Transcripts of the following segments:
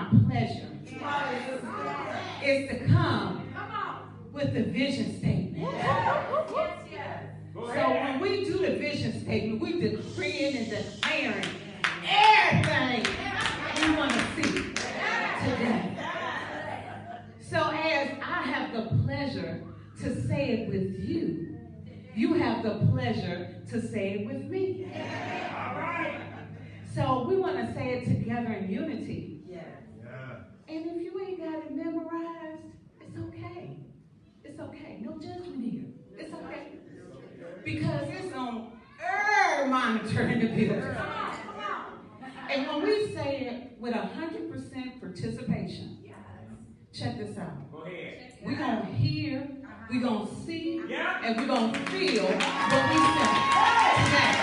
my pleasure is to come with the vision statement. So when we do the vision statement, we decreeing and declaring everything we want to see today. So as I have the pleasure to say it with you, you have the pleasure to say it with me. So we want to say it together in unity. And if you ain't got it memorized, it's okay. It's okay. No judgment here. It's okay. Because it's on air monitor in the building. And when we say it with 100% participation, check this out. Go ahead. We're going to hear, we're going to see, and we're going to feel what we say today.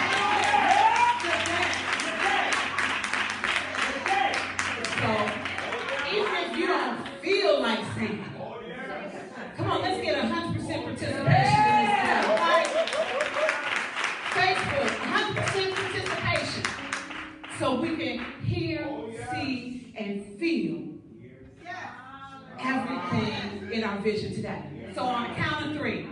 So, even if you don't feel like singing, come on, let's get 100% participation in this time. Facebook, 100% participation. So we can hear, see, and feel everything in our vision today. So on the count of 3.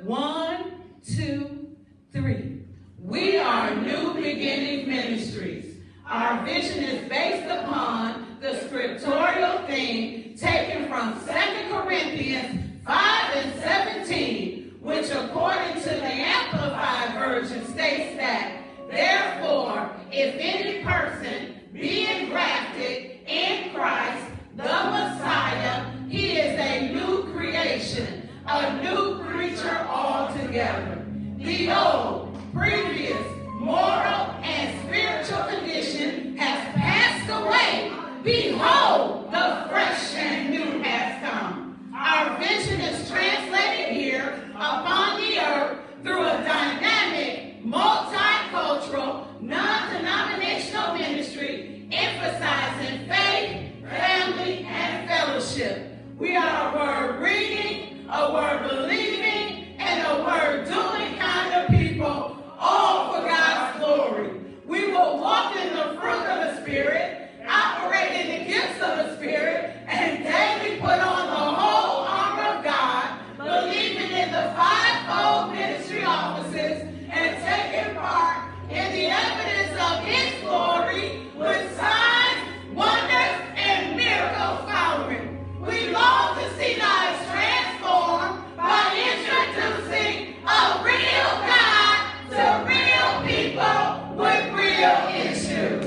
1, 2, 3. We are New Beginning Ministries. Our vision is based upon the scriptural theme taken from 2 Corinthians 5 and 17, which according to the Amplified Version states that, therefore, if any person be engrafted in Christ, the Messiah, he is a new creation, a new creature altogether. The old, previous, moral, and spiritual condition has passed away. Behold, the fresh and new has come. Our vision is translated here upon the earth through a dynamic, multicultural, non-denominational ministry emphasizing faith, family, and fellowship. We are a word reading, a word believing, and a word doing kind of people, all for God's glory. We will walk in the fruit of the Spirit, operate in the gifts of the Spirit, and daily put on the whole armor of God, believing in the 5-fold ministry offices, and taking part in the evidence of His glory with signs, wonders, and miracles following. We long to see lives transformed by introducing a real God to real people with real issues.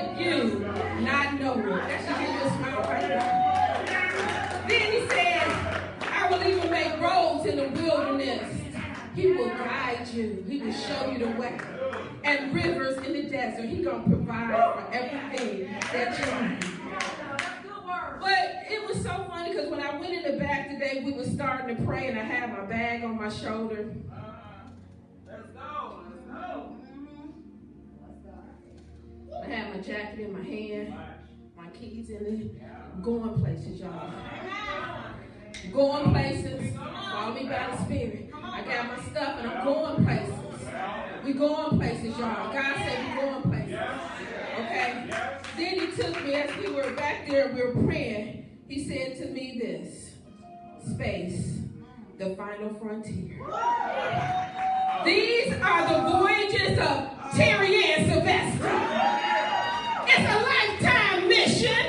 should you not know it? That should give you a smile right now. Then he said, I will even make roads in the wilderness. He will guide you. He will show you the way. And rivers in the desert. He's going to provide for everything that you need. But it was so funny because when I went in the back today, we were starting to pray and I had my bag on my shoulder. Let's go. I had my jacket in my hand, my keys in it. I'm going places, y'all. Going places. Follow me by the Spirit. I got my stuff and I'm going places. We going places, y'all. God said we going places. Okay? Then he took me as we were back there and we were praying. He said to me this, space, the final frontier. These are the voyages of Terry Ann Sylvester. It's a lifetime mission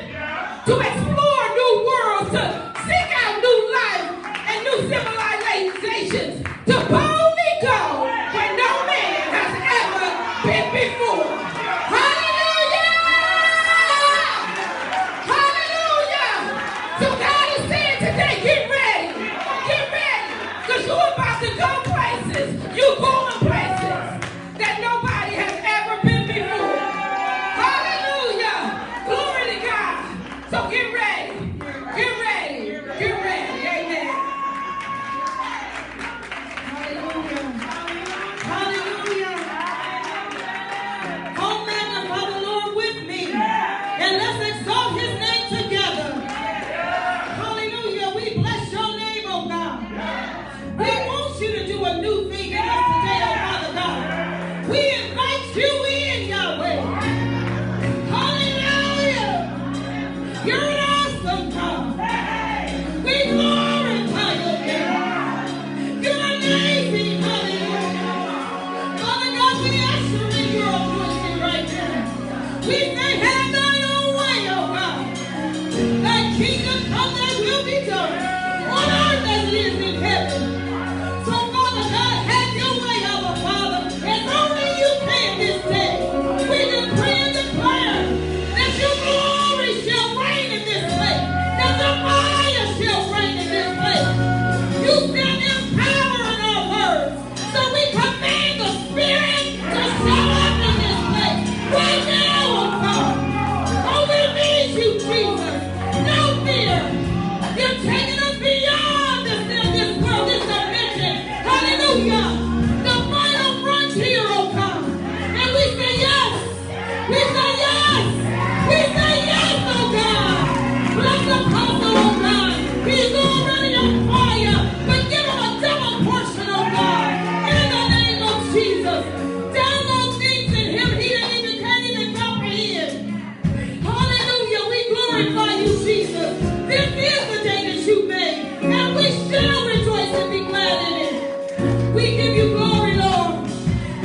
to explore new worlds, to seek out new life and new civilizations, to boldly go where no man has ever been before. Hallelujah! Hallelujah! So God is saying today, get ready, because you're about to go places. You're going places that nobody has ever been before. Hallelujah! Glory to God. So get ready. Get ready. Get ready. Amen. Hallelujah. Hallelujah. Oh, magnify the Lord with me. And let's exalt his name together. Hallelujah. We bless your name, oh God. We want you to do a new thing in us today, oh Father God. We invite you in, Yahweh. Hallelujah. You're an awesome God. We glorify your name. You're amazing. Hallelujah. Father God, we usher in your anointing right now. We say, have thine own way, oh God. Thy kingdom come, thy will be done on earth as it is in heaven. So, Father God, have your way, our Father, as only you can this day. We decree and declare that your glory shall reign in this place, that the fire shall reign in this place. You stand in power in our words, so we command the Spirit to show up in this place right now, oh God. Oh, we need you, Jesus. No fear. You're taking us beyond this world, this dimension. Hallelujah. The final frontier, oh God. And we say yes. We say yes. We say yes, oh God. Bless the apostle, oh God. He's already on fire. But give him a double portion, oh God. In the name of Jesus. Download things in him he can't even comprehend. Hallelujah. We glorify you, Jesus. This is the day that you made. And we shall rejoice and be glad in it. We give you glory, Lord.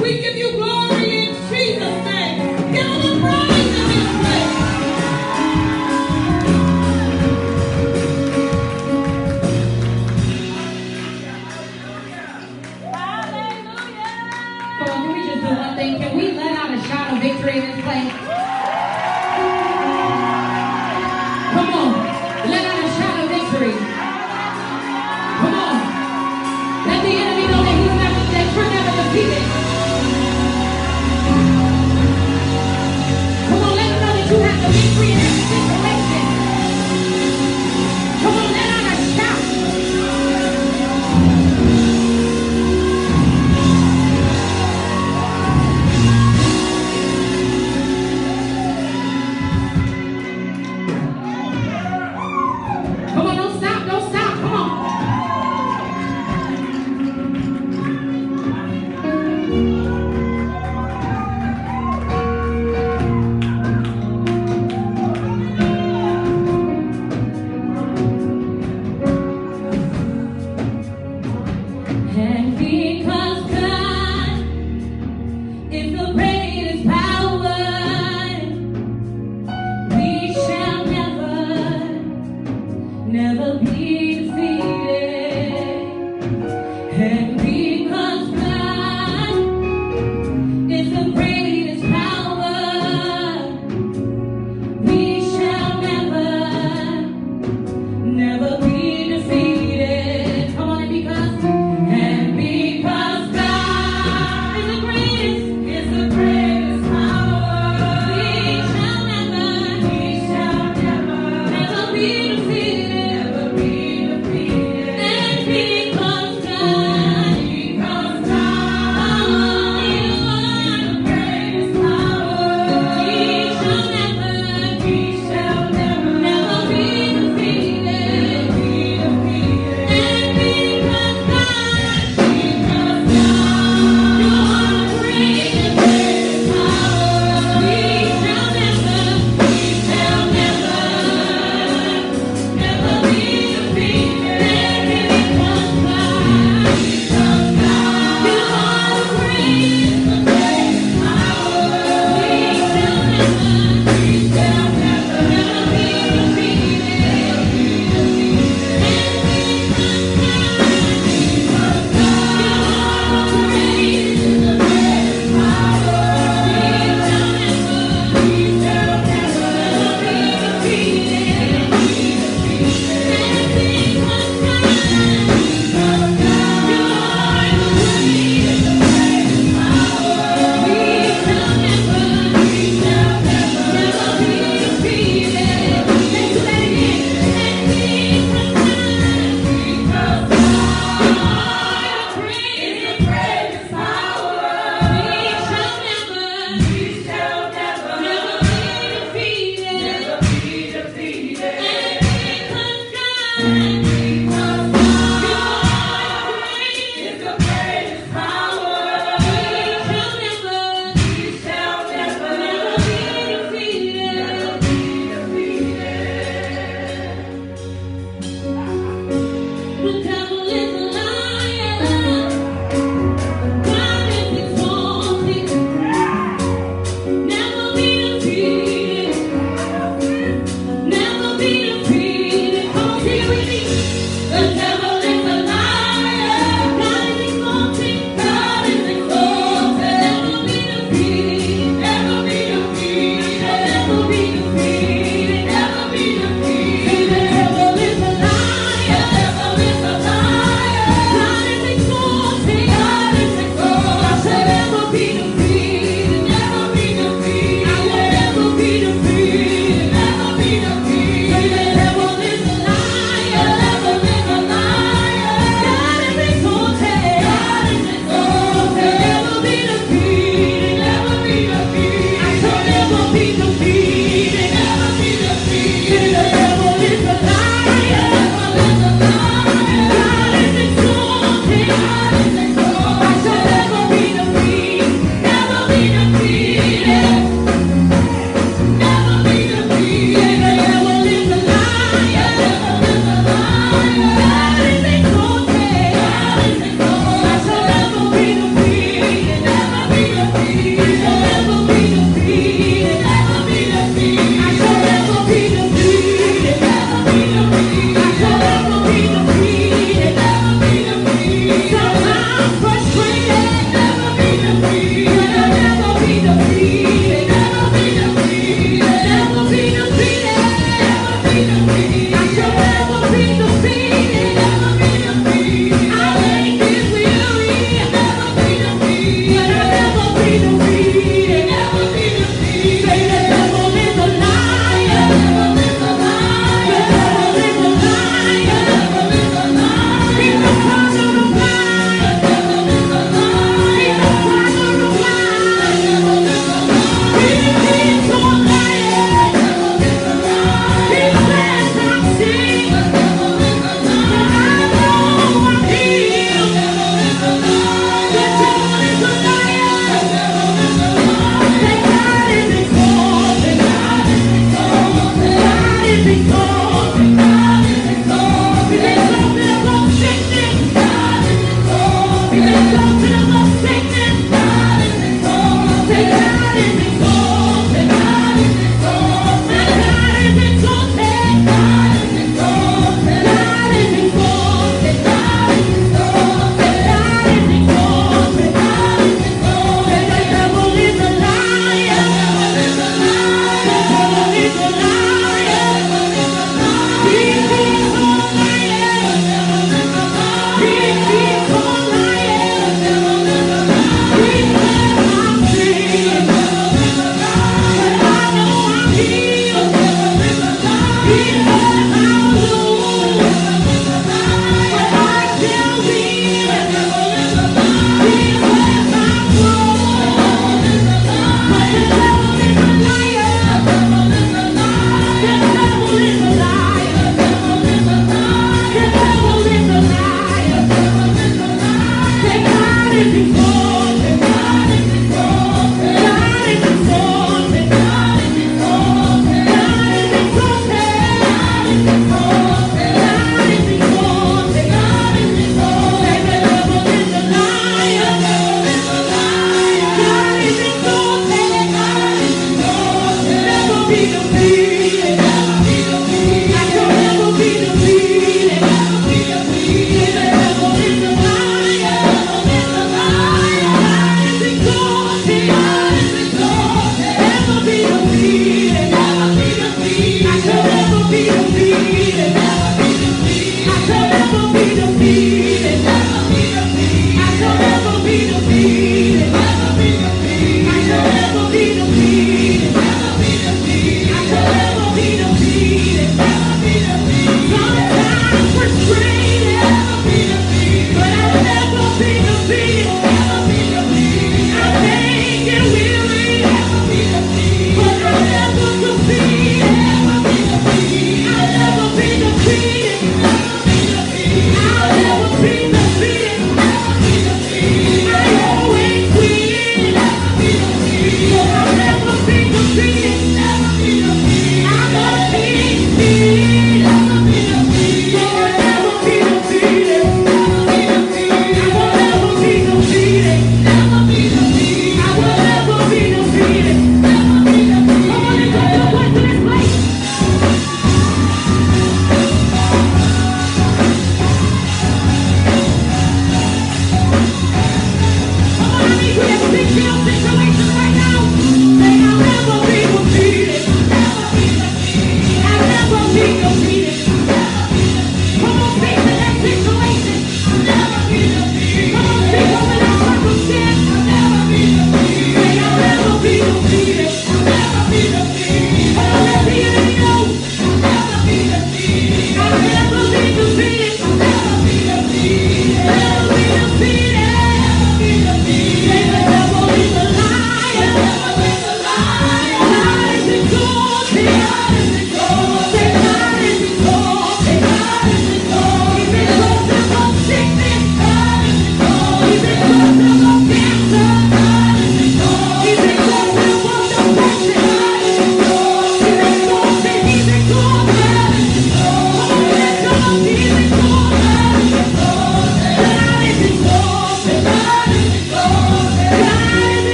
We give you glory in Jesus' name. Give him a praise in this place. Come on, can we just do one thing? Can we let out a shout of victory in this place? Come on, let out a shout of victory. Come on, let the enemy know that you're never defeated. Come on, let him know that you have the victory in every situation. Come on, let out a shout. Come on, don't stop, don't stop, come on.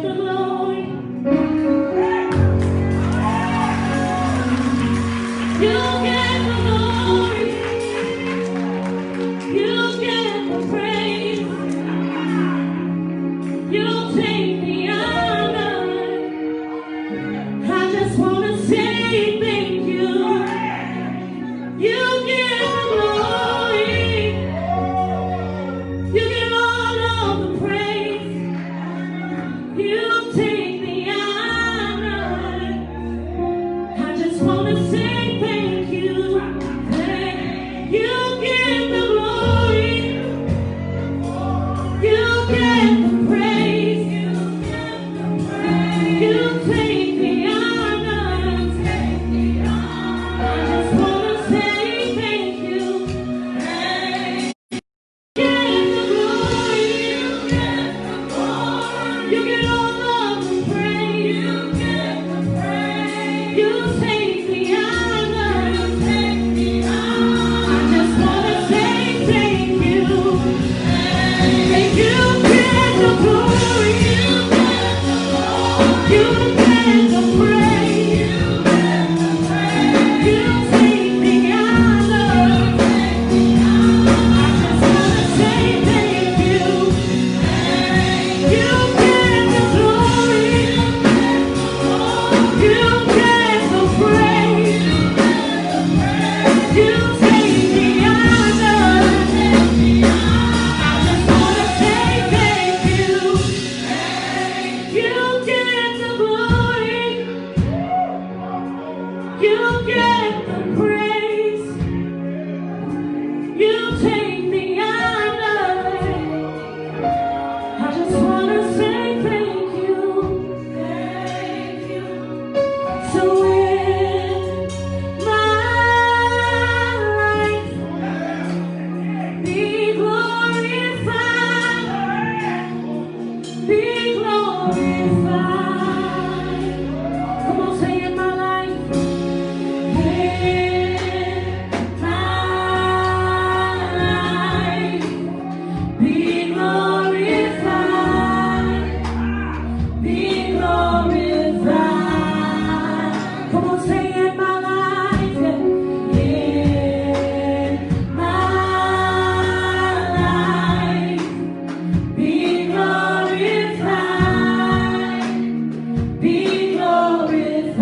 get the glory. You get the glory. You get the praise. You take the honor. I just want to say thank you. You get the glory. You get all of the praise. You take the honor. I just want to say thank you. You get the glory. You get the praise. You take the honor. I just want to say thank you. Get the glory. You get all of the praise. You take the honor. I just want to say thank you. Thank you. Get the glory. You get the praise. You take the honor. I just want to say thank you. You get the glory. You get the praise. You take the honor. I just want to say thank you. You get the glory. You get the praise. You take the honor. I just want to say thank you. Thank you. So in my life, be glorified. Be glorified. Come on, say in my life. In my life, be glorified. Be glorified. Come on, say in my life. In my life, be glorified. Be glorified.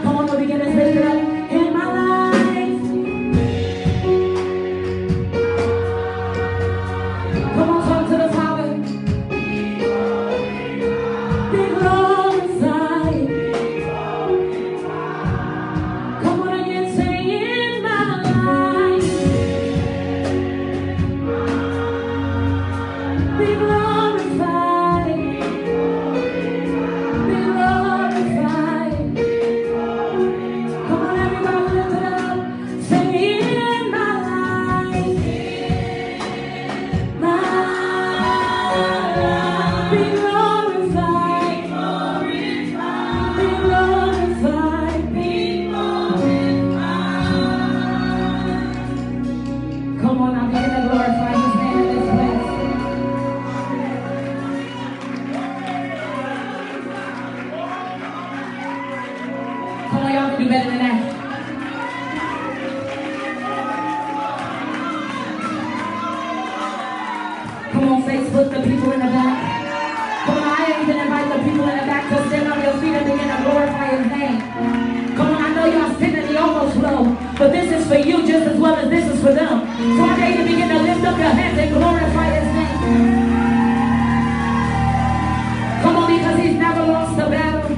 Come on, begin to say that. In my life. Come on, talk to the Father. Be glorified. Come on again, say in my life. Be glorified. Be glorified. Come on, everybody, lift it up. Say in my life. My life. Be glorified. Be glorified. Be glorified. Come on, now begin to glorify His name in this place. Come on, y'all can do better than that. Come on, Facebook, the people in the back. Come on, I even invite the people in the back to stand on your feet and begin to glorify His name. Come on, I know y'all sitting in the overflow, but this is for you just as well as this is for them. So I dare you to begin to lift up your hands and glorify His name. Come on, because He's never lost a battle.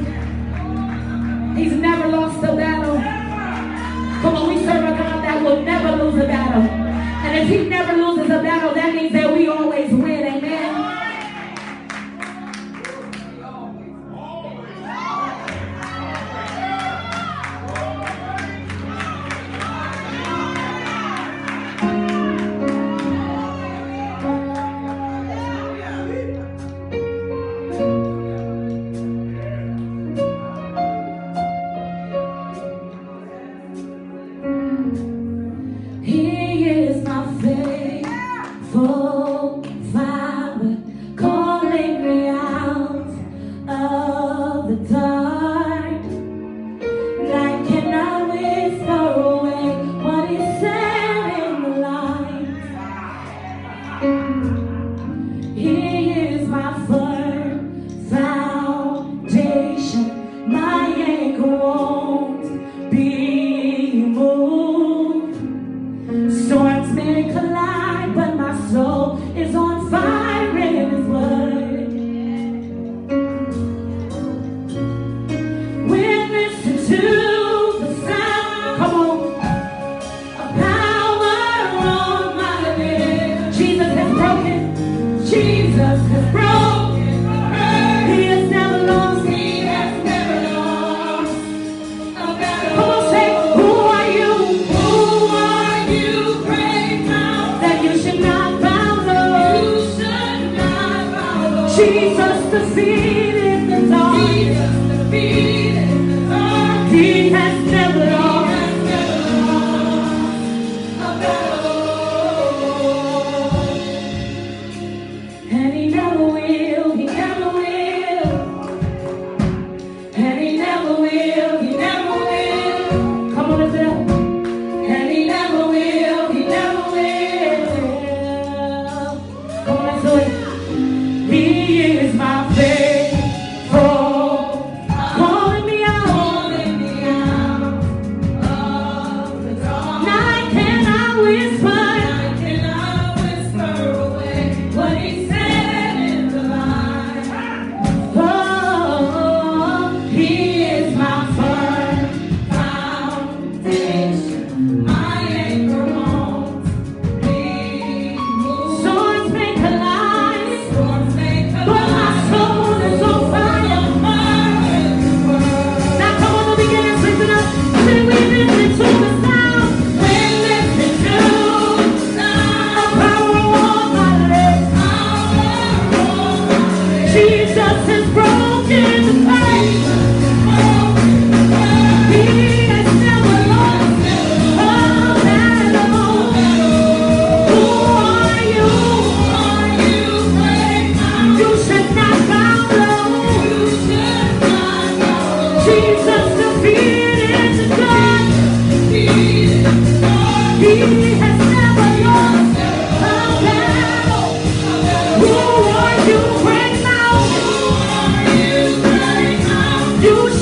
He's never lost a battle. Come on, we serve a God that will never lose a battle. And if He never loses a battle, that means that we always win. Amen. He is my faithful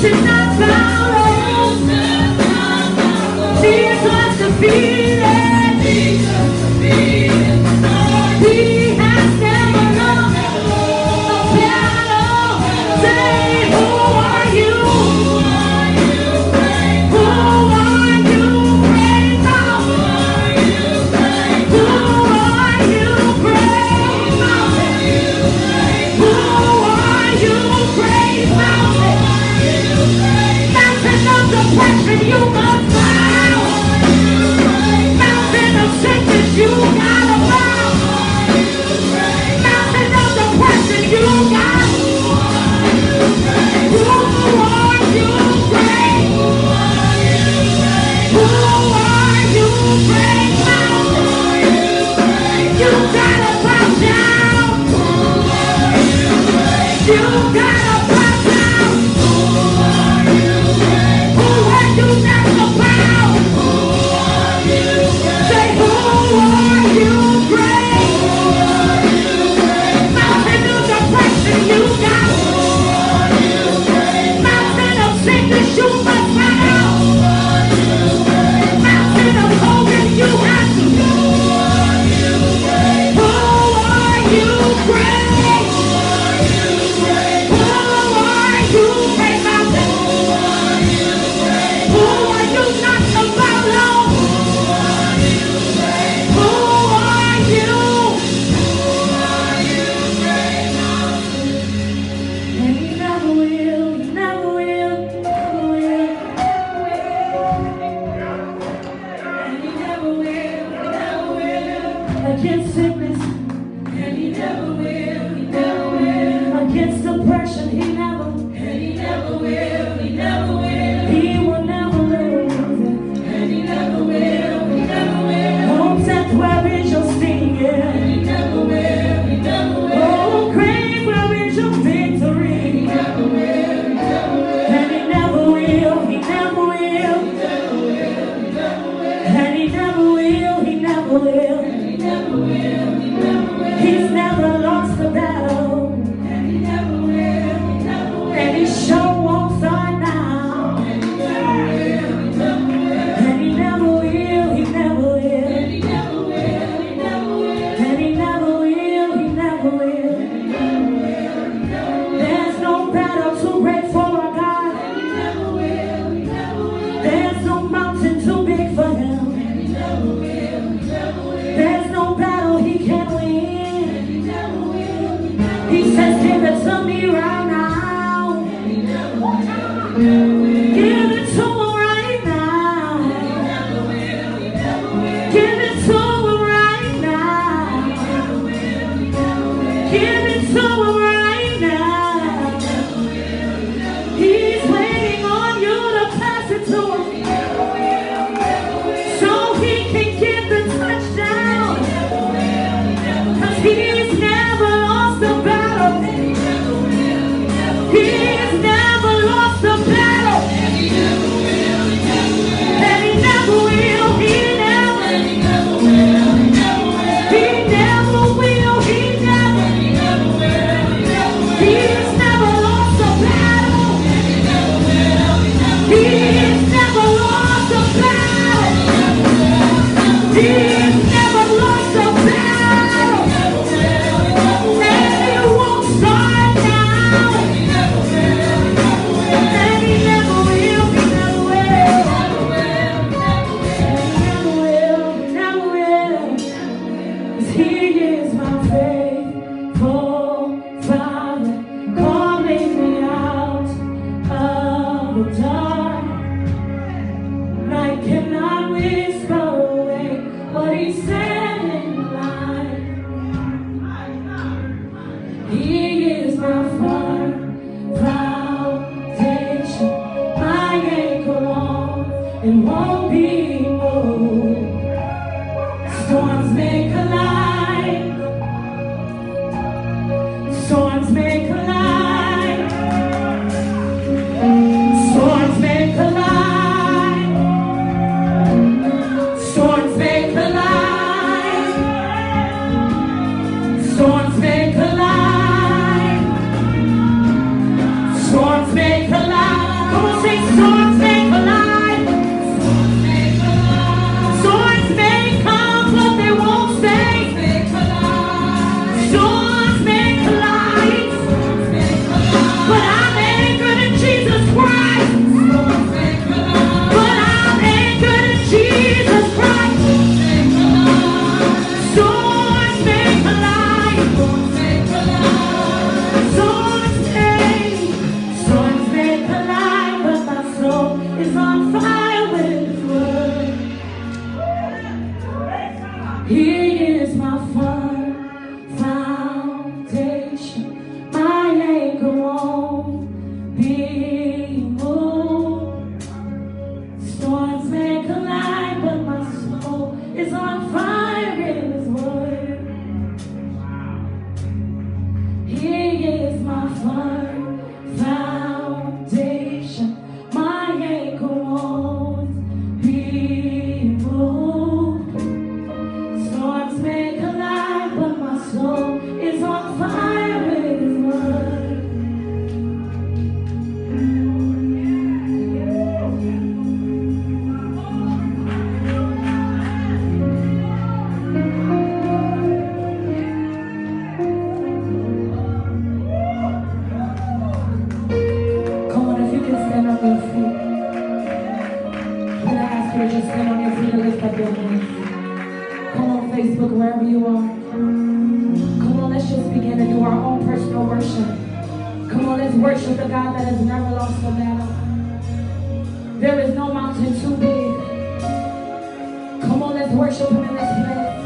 should not bow low. Jesus defeated. He has never lost a battle. Say, who are you? Who are you, great mountain? Who are you, great mountain? Who are you, great mountain? Mountain of depression, you must bow. Mountain of sickness, you gotta bow. Mountain of depression, you got. Who are you, great? Who are you, great mountain? You gotta bow down. You gotta bow down. Who are you not to bow? Say, who are you, great? Mountain of depression, you got. Mountain of sickness, you must bow. Mountain of COVID, you have to. Who are you, great? Who are you, great mountain? Who are you not to bow low? Who are you? And he never will, he never will, never will. And he never will, against sickness. And he never will, against depression. He never, and he never will, he will never lose. And he never will, homes that where is your sting, yeah. And he never will, oh, grave, where is your victory? He never will, and he never will, and he never will. He's never lost a battle. And he never will, and he sure won't start now. And he never will, and he never will. And he never will. There's no battle too great for our God. There's no mountain too big for him. There's no battle he can't win. He says, give it to me right now. Give it to him right now. Give it to him right now. Give it to him right now. He's waiting on you to pass it to him, so he can give the touchdown. 'Cause he's never lost a battle. He's never lost a battle. And he never will. He never will. He's never lost a battle. He's never lost a battle. He's never lost a battle. And he won't start now. up your voice. Come on, Facebook, wherever you are. Come on, let's just begin to do our own personal worship. Come on, let's worship the God that has never lost a battle. There is no mountain too big. Come on, let's worship him in this place.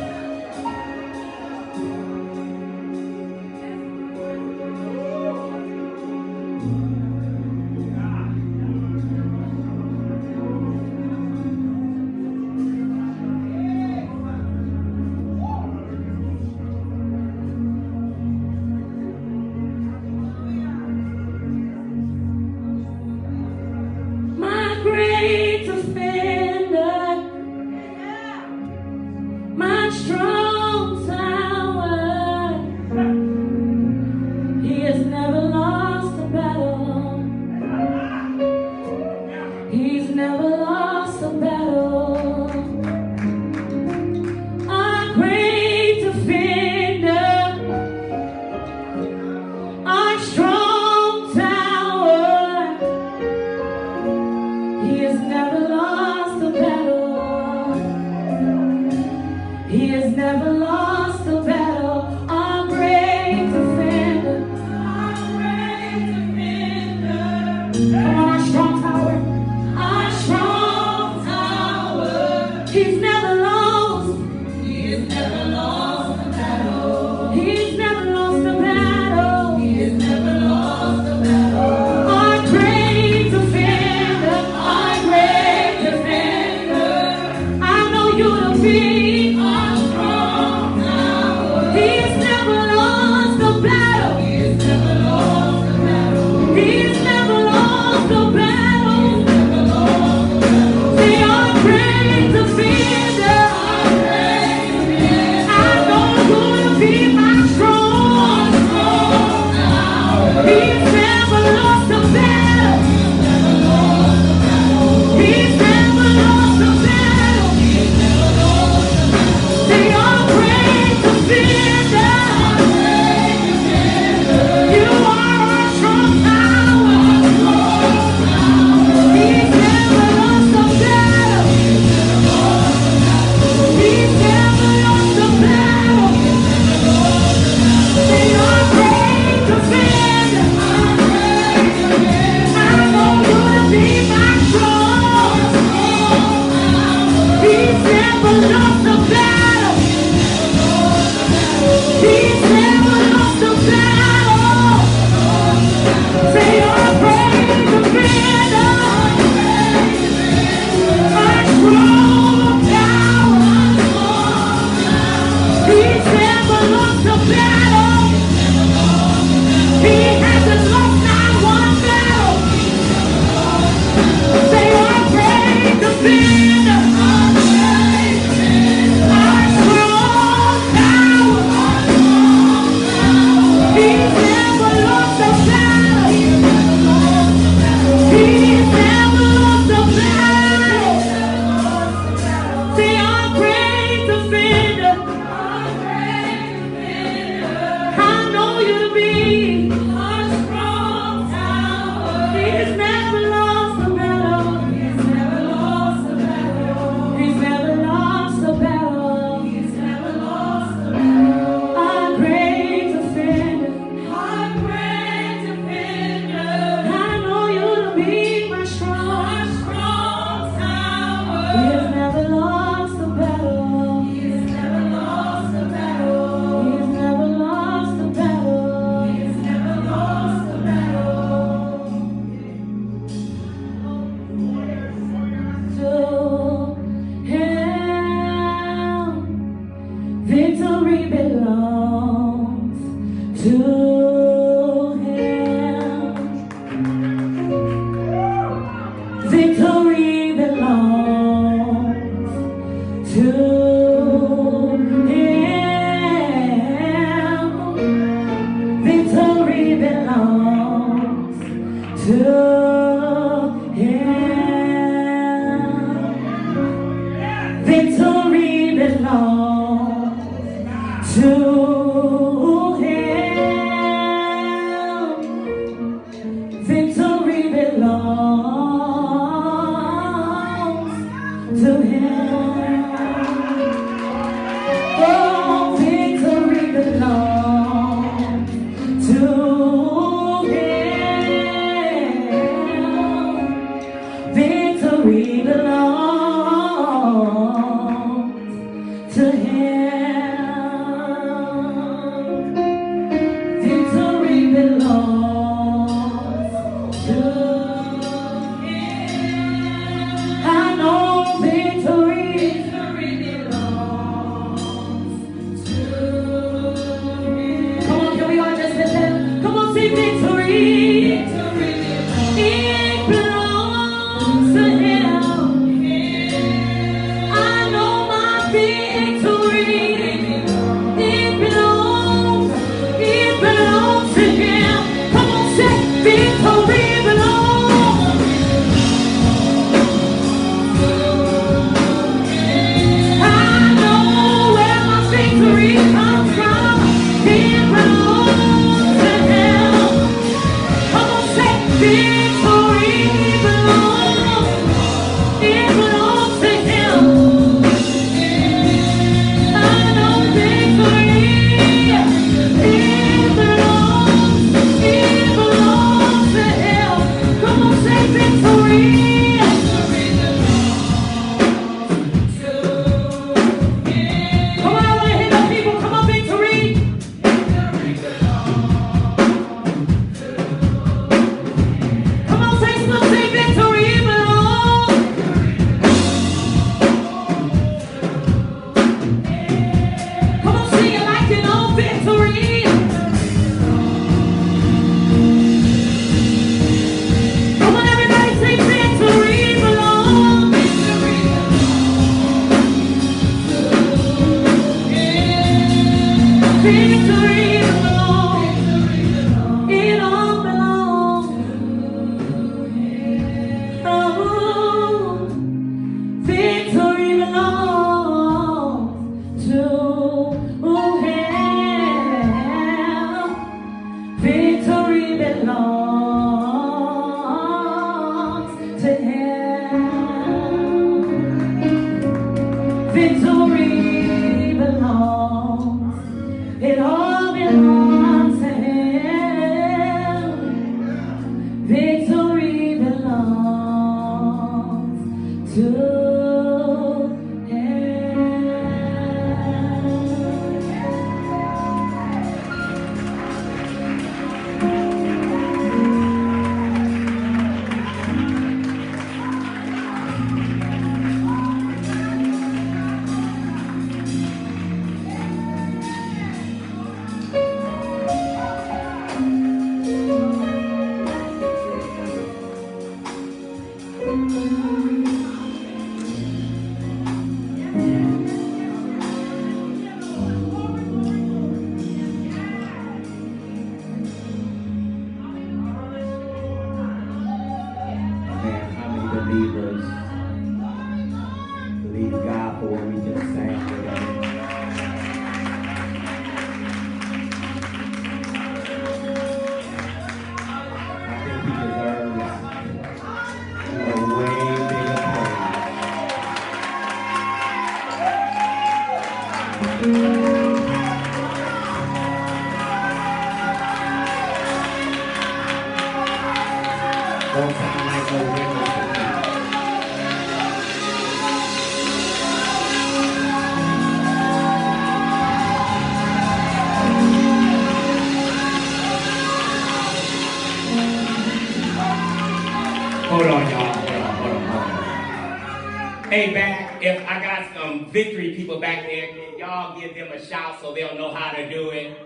To him. I know victory. Come on, can we all just listen? Come on, say victory. It belongs to Him. I know my victory. It belongs to Him. Come on, say victory belongs. I know where my victory comes from. It belongs to Him. Come on, say victory belongs. It belongs to Him. I know victory. It belongs to Him. Come on, say victory. Come on, I want to hear the people. Come on, victory. Come on, say still say victory belongs. Come on, sing it like you know victory. Come on, everybody say victory belongs. Victory belongs. It all belongs. Oh, victory belongs to Him. Victory belongs to Him. Victory belongs. It all belongs to Him. Victory belongs to Him. Man, how many believers believe God for what we just sang today? I think He deserves a way bigger praise. Don't sound like no windows. Hold on, y'all. Hold on. Hey, back, if I got some victory people back there, can y'all give them a shout so they'll know how to do it?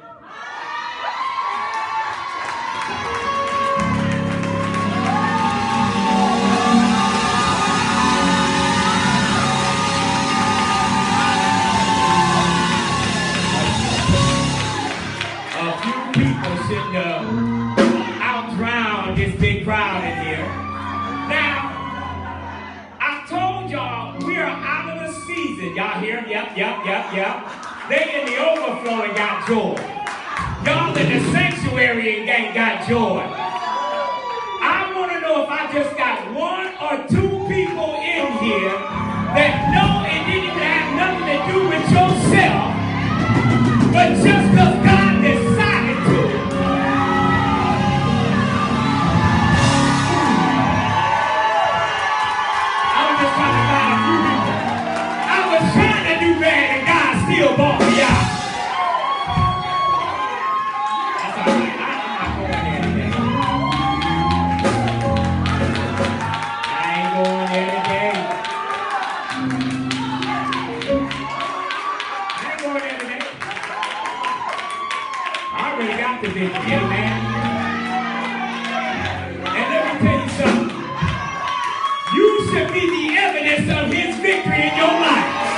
A few people shouldn't out-drown this big crowd in here. Now, I told y'all we are out of the season. Y'all hear? Yep. They in the overflow and got joy. Y'all in the sanctuary and ain't got joy. I want to know if I just got one or two people in here that know it didn't even have nothing to do with yourself, but just because God decided to. I was just trying to find a few people. I was trying to do bad and God still bought me out. That's all right. I'm not going there today. tell you something. You should be the evidence of his victory in your life.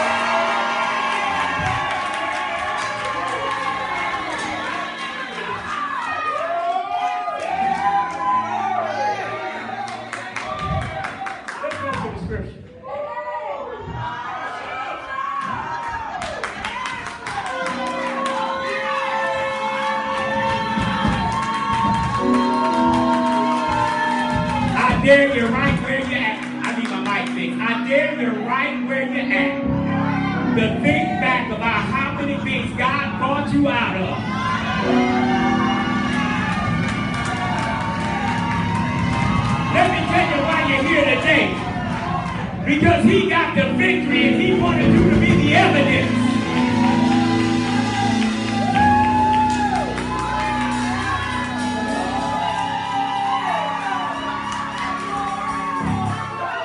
Let's go to the scripture. I dare you right where you're at. I need my mic fixed. I dare you right where you're at to think back about how many things God brought you out of. Let me tell you why you're here today. Because he got the victory and he wanted you to be the evidence.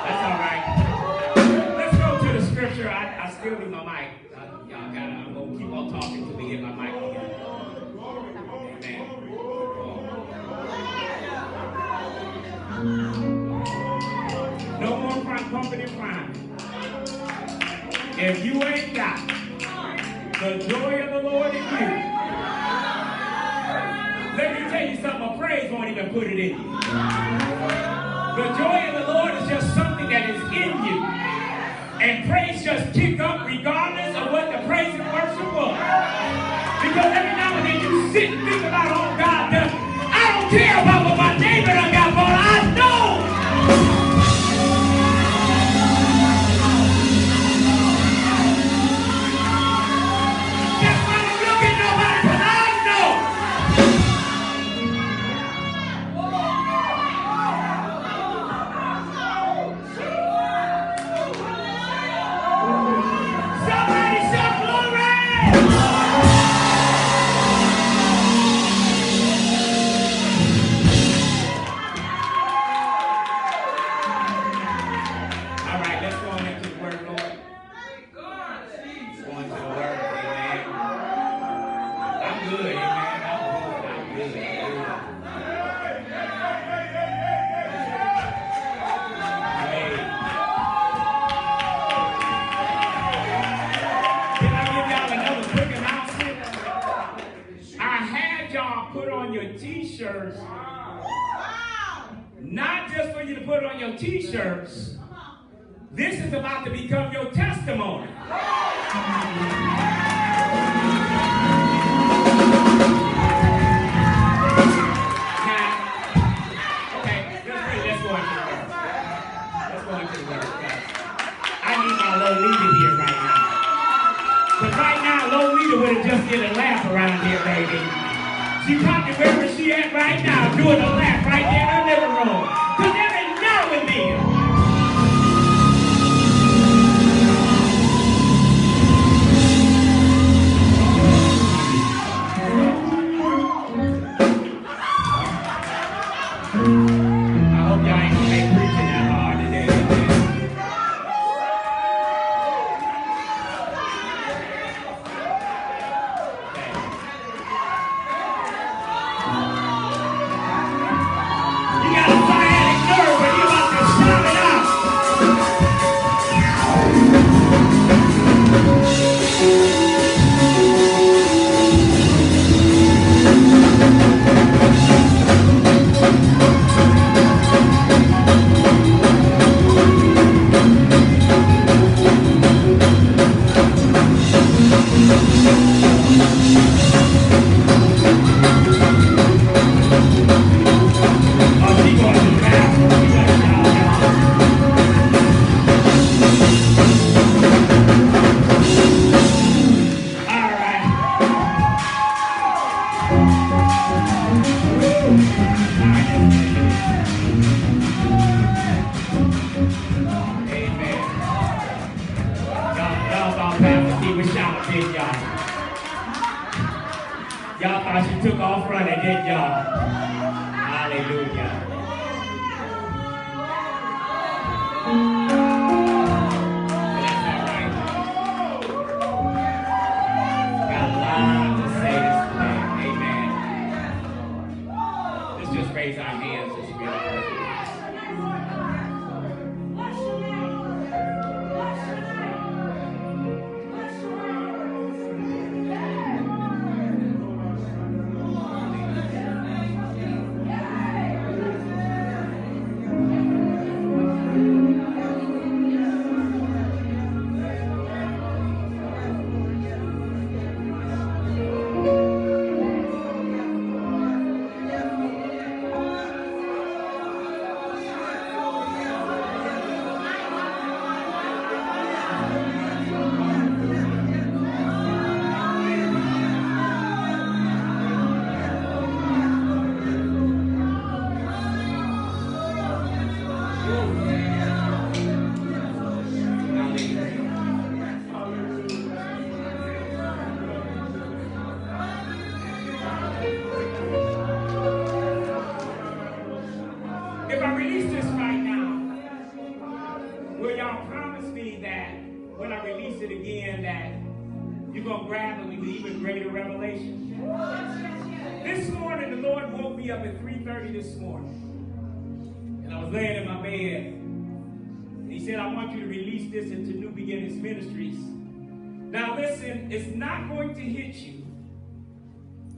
That's all right. Let's go to the scripture. I still need my mic. Y'all got it. I'm going to keep on talking till we get my mic on. No more pumping and crying. If you ain't got the joy of the Lord in you, let me tell you something, a praise won't even put it in you. The joy of the Lord is just something that is in you. And praise just kick up regardless of what the praise and worship was. Because every now and then you sit and think about all God does. I don't care about what my neighbor done got for. I know. That's why I don't look at nobody, because I know. Somebody shout glory! All right, let's go on into the word, Lord. Let's go into the word, amen. I'm good, amen. I'm good. Hey. Can I give y'all another quick announcement? I had y'all put on your t-shirts, not just for you to put on your t-shirts. This is about to become your testimony. Okay, let's go into the word. Let's go into the word. I need my low leader here right now. Because right now, low leader would have just did a laugh around here, baby. She probably wherever she at right now, doing a laugh right there in her living room. Because every now and then, I hope y'all ain't gonna make preaching that hard today. You got a sciatic nerve, but you're about to shout it out. Oh, she going to the bathroom. She got to shout it out. All right. Amen. Y'all thought Pastor Steve was shouting, didn't y'all? Y'all thought she took off running, didn't y'all? Hallelujah. That's all right. Got a lot to say this morning. Amen. Let's just raise our hands as we are. If I release this right now, will y'all promise me that when I release it again that you're going to grab it with even greater revelation? This morning, the Lord woke me up at 3:30 this morning. And I was laying in my bed. And he said, I want you to release this into New Beginnings Ministries. Now listen, it's not going to hit you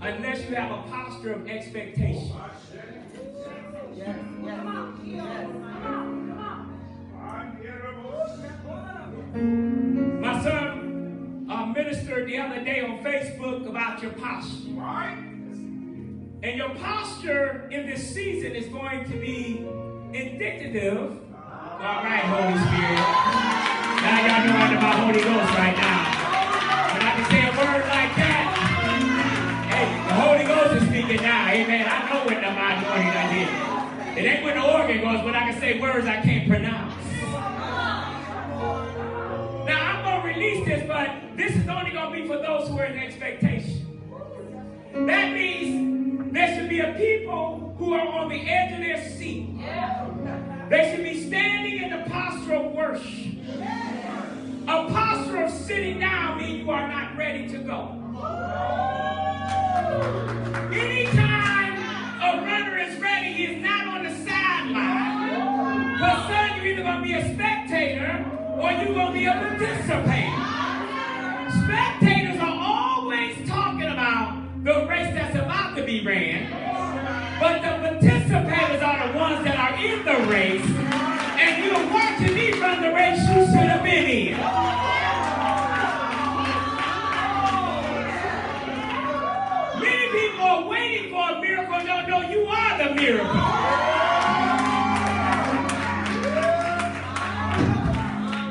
unless you have a posture of expectation. Yes, yes, yes. My son ministered the other day on Facebook about your posture. And your posture in this season is going to be indicative. All right, Holy Spirit. Now y'all know I'm about Holy Ghost right now. When I can say a word like that, hey, the Holy Ghost is speaking now. Amen. I know when my anointing I did. It ain't when the organ goes, but I can say words I can't pronounce. Now I'm going to release this, but this is only going to be for those who are in expectation. That means there should be a people who are on the edge of their seat. They should be standing in the posture of worship. A posture of sitting down means you are not ready to go. Anytime a runner is ready, he is not on the sideline. But son, you're either going to be a spectator or you're going to be a participator. Spectators are always talking about the race that's about to be ran. But the participators are the ones that are in the race. And you're watching me run the race you should have been in. Many people are waiting for a miracle and don't know you are the miracle.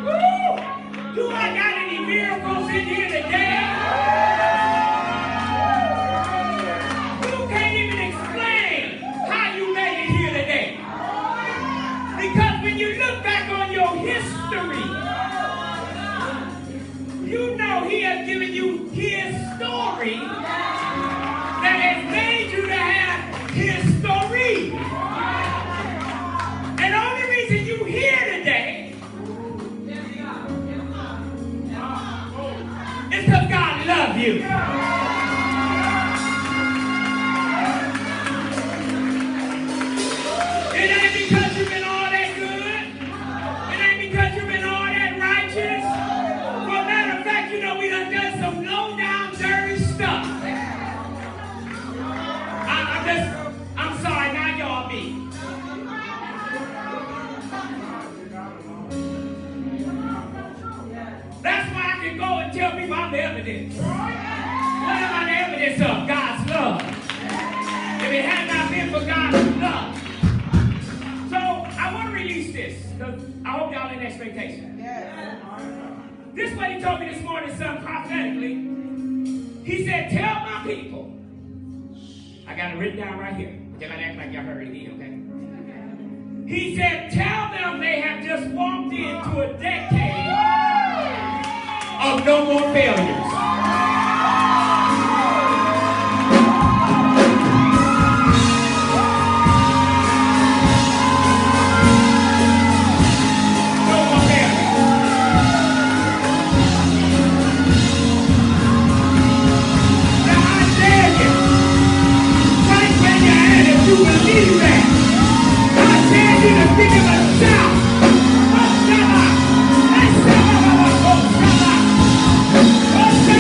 Woo! Do I got any miracles in here today? You can't even explain how you made it here today. Because when you look back on your history, you know he has given you his story that has made you to have his story. And the only reason you here today is because God loves you. It ain't because you've been all that good. It ain't because you've been all that righteous. For a matter of fact, you know we done some low-down, dirty stuff. I'm sorry, not y'all, me. That's why I can go and tell people I'm the evidence. What am I the evidence of? God's love. If it had not been for God's love. So I want to release this. I hope y'all in expectation. This is what he told me this morning, son, prophetically. He said, tell my people. I got it written down right here. Y'all gotta act like y'all heard it again, okay? He said, tell them they have just walked into a decade of no more failures. You believe that? I tell you to think of a shout. Oh,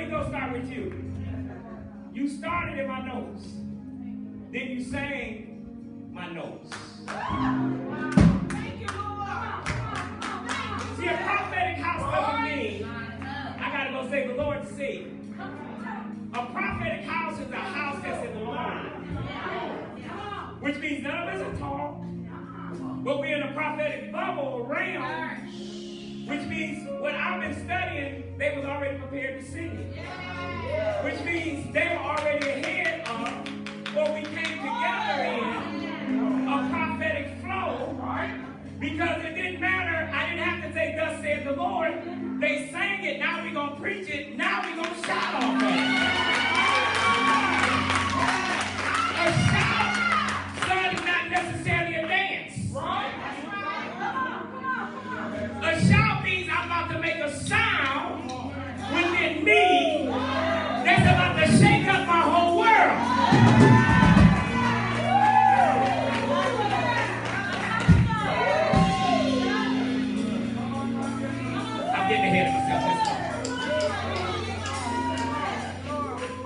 Holy Ghost start with you. You started in my notes. Then you sang my notes. Thank you, Lord. See, a prophetic house doesn't mean I gotta go say the Lord see. A prophetic house is a house that's in line. Which means none of us are tall. But we're in a prophetic bubble realm. Which means what I've been studying, they was already prepared to see it. Which means they were already ahead of what we came together in a prophetic flow. Because it didn't matter. I didn't have to say, thus said the Lord. They sang it. Now we're going to preach it. Now we're going to shout off of it. A shout, son, is not necessarily a dance. A shout means I'm about to make a sound within me that's about to shake up my whole world. I'm getting ahead of myself.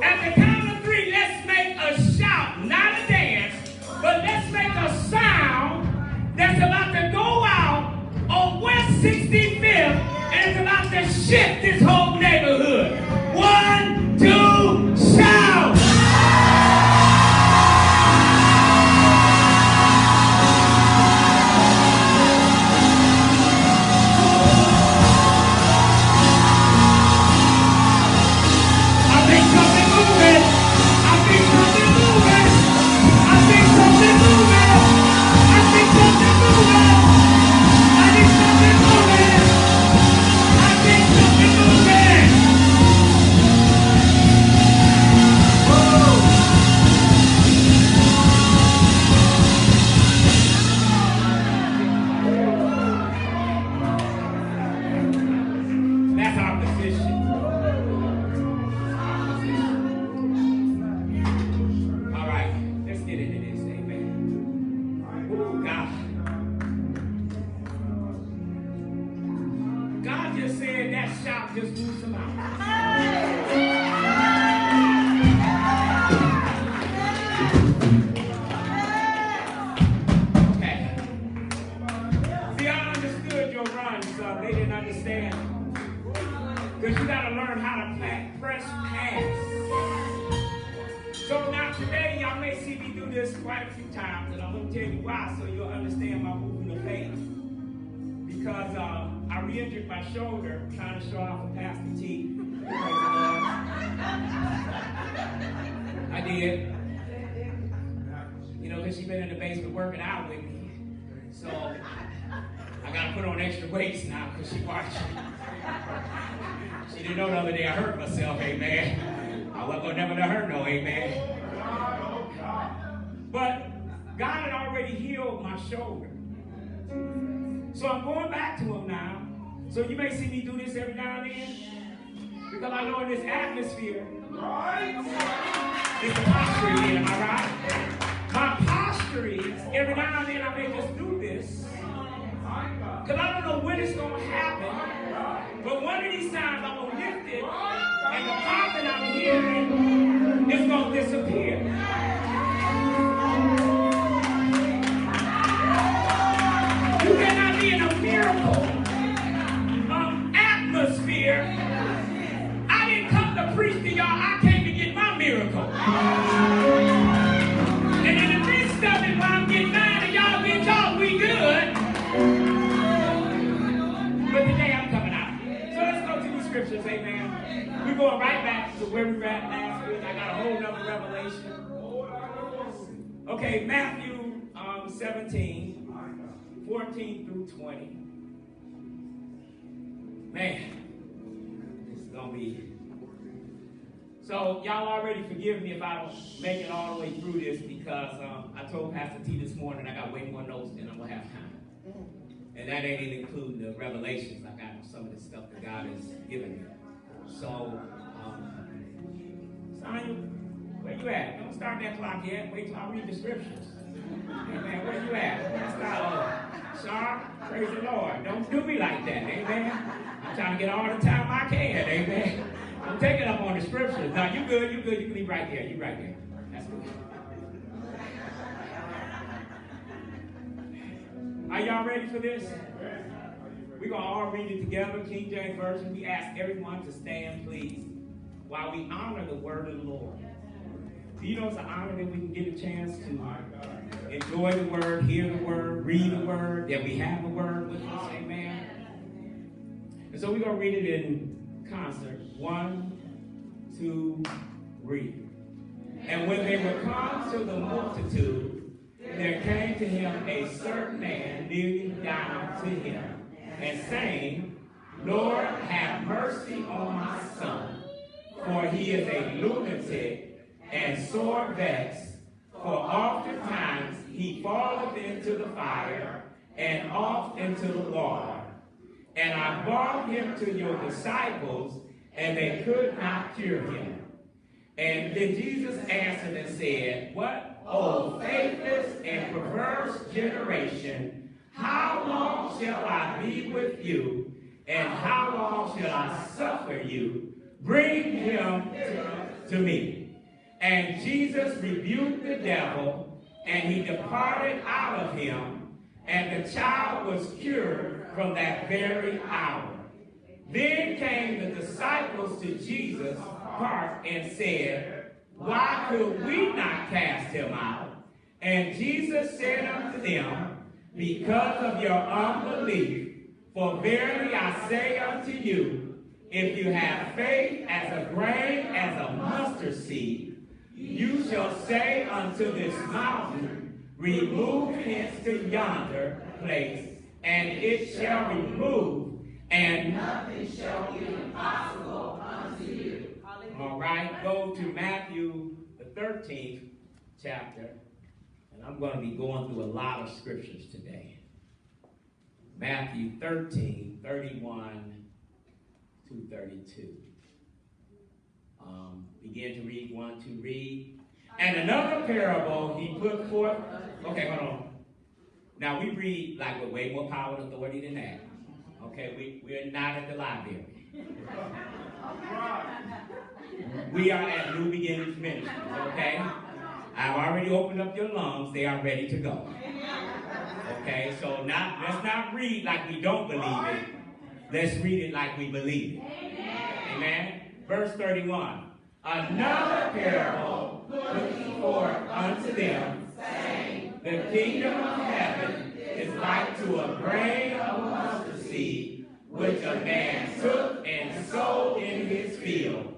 At the count of 3, let's make a shout, not a dance, but let's make a sound that's about to go out on West 65th and it's about to shift this whole neighborhood. 1, 2, shout! I think something moving. I think something moving. I think something moving. I think something moving. I think something moving. I think something moving. That's our position. All right, let's get into this. Amen. Oh, God. God just said that shout just moved some out. Okay. See, I understood your run, so they didn't understand. Because you got to learn how to press past. So now today, y'all may see me do this quite a few times, and I'm going to tell you why, so you'll understand my movement of faith. Because I re-injured my shoulder trying to show off for Pastor T. I did. You know, because she's been in the basement working out with me. So I got to put on extra weights now because she watching. She didn't know the other day I hurt myself, amen. I wasn't going to never let her know, amen. But God had already healed my shoulder. So I'm going back to him now. So you may see me do this every now and then. Because I know in this atmosphere, it's a posture again, am I right? My posture is, every now and then I may just do this. Because I don't know when it's going to happen. But one of these times I'm going to lift it, and the popping I'm hearing is going to disappear. You cannot be in a miracle atmosphere. I didn't come to preach to y'all. I came to get my miracle. And in the midst of it, while I'm getting mine and y'all get y'all, we good. But today I'm coming out. So let's go to the scriptures, amen. We're going right back to where we were at last week. I got a whole nother revelation. Okay, Matthew 17, 14 through 20. Man, this is going to be... So y'all already forgive me if I don't make it all the way through this because I told Pastor T this morning I got way more notes than I'm going to have time. And that ain't even including the revelations I got on some of the stuff that God has given me. So, Sonya, where you at? Don't start that clock yet. Wait till I read the scriptures. Amen. Where you at? Start Sharp. Praise the Lord. Don't do me like that. Amen. I'm trying to get all the time I can. Amen. I'm taking up on the scriptures. Now, you good. You can leave right there. You right there. That's good. Are y'all ready for this? We're going to all read it together, King James Version. We ask everyone to stand, please, while we honor the word of the Lord. Do you know it's an honor that we can get a chance to enjoy the word, hear the word, read the word, that we have the word with us? Amen. And so we're going to read it in concert. 1, 2, 3. And when they were come to the multitude, there came to him a certain man kneeling down to him, and saying, Lord, have mercy on my son, for he is a lunatic and sore vexed, for oftentimes he falleth into the fire and oft into the water. And I brought him to your disciples, and they could not cure him. And then Jesus answered and said, What, O faithless and perverse generation, how long shall I be with you, and how long shall I suffer you? Bring him to me. And Jesus rebuked the devil, and he departed out of him, and the child was cured from that very hour. Then came the disciples to Jesus apart and said, Why could we not cast him out? And Jesus said unto them, Because of your unbelief. For verily I say unto you, if you have faith as a grain as a mustard seed, you shall say unto this mountain, Remove hence to yonder place, and it shall remove, and nothing shall be impossible unto you. All right, go to Matthew, the 13th chapter, and I'm going to be going through a lot of scriptures today. Matthew 13, 31 to 32. Begin to read 1, 2, read. And another parable he put forth. Okay, hold on. Now we read like with way more power and authority than that. Okay, we're not at the library. We are at New Beginnings Ministries, okay? I've already opened up your lungs. They are ready to go. Okay, so let's not read like we don't believe it. Let's read it like we believe it. Amen. Verse 31. Another parable put he forth unto them, saying, The kingdom of heaven is like to a grain of mustard seed, which a man took and sowed in his field,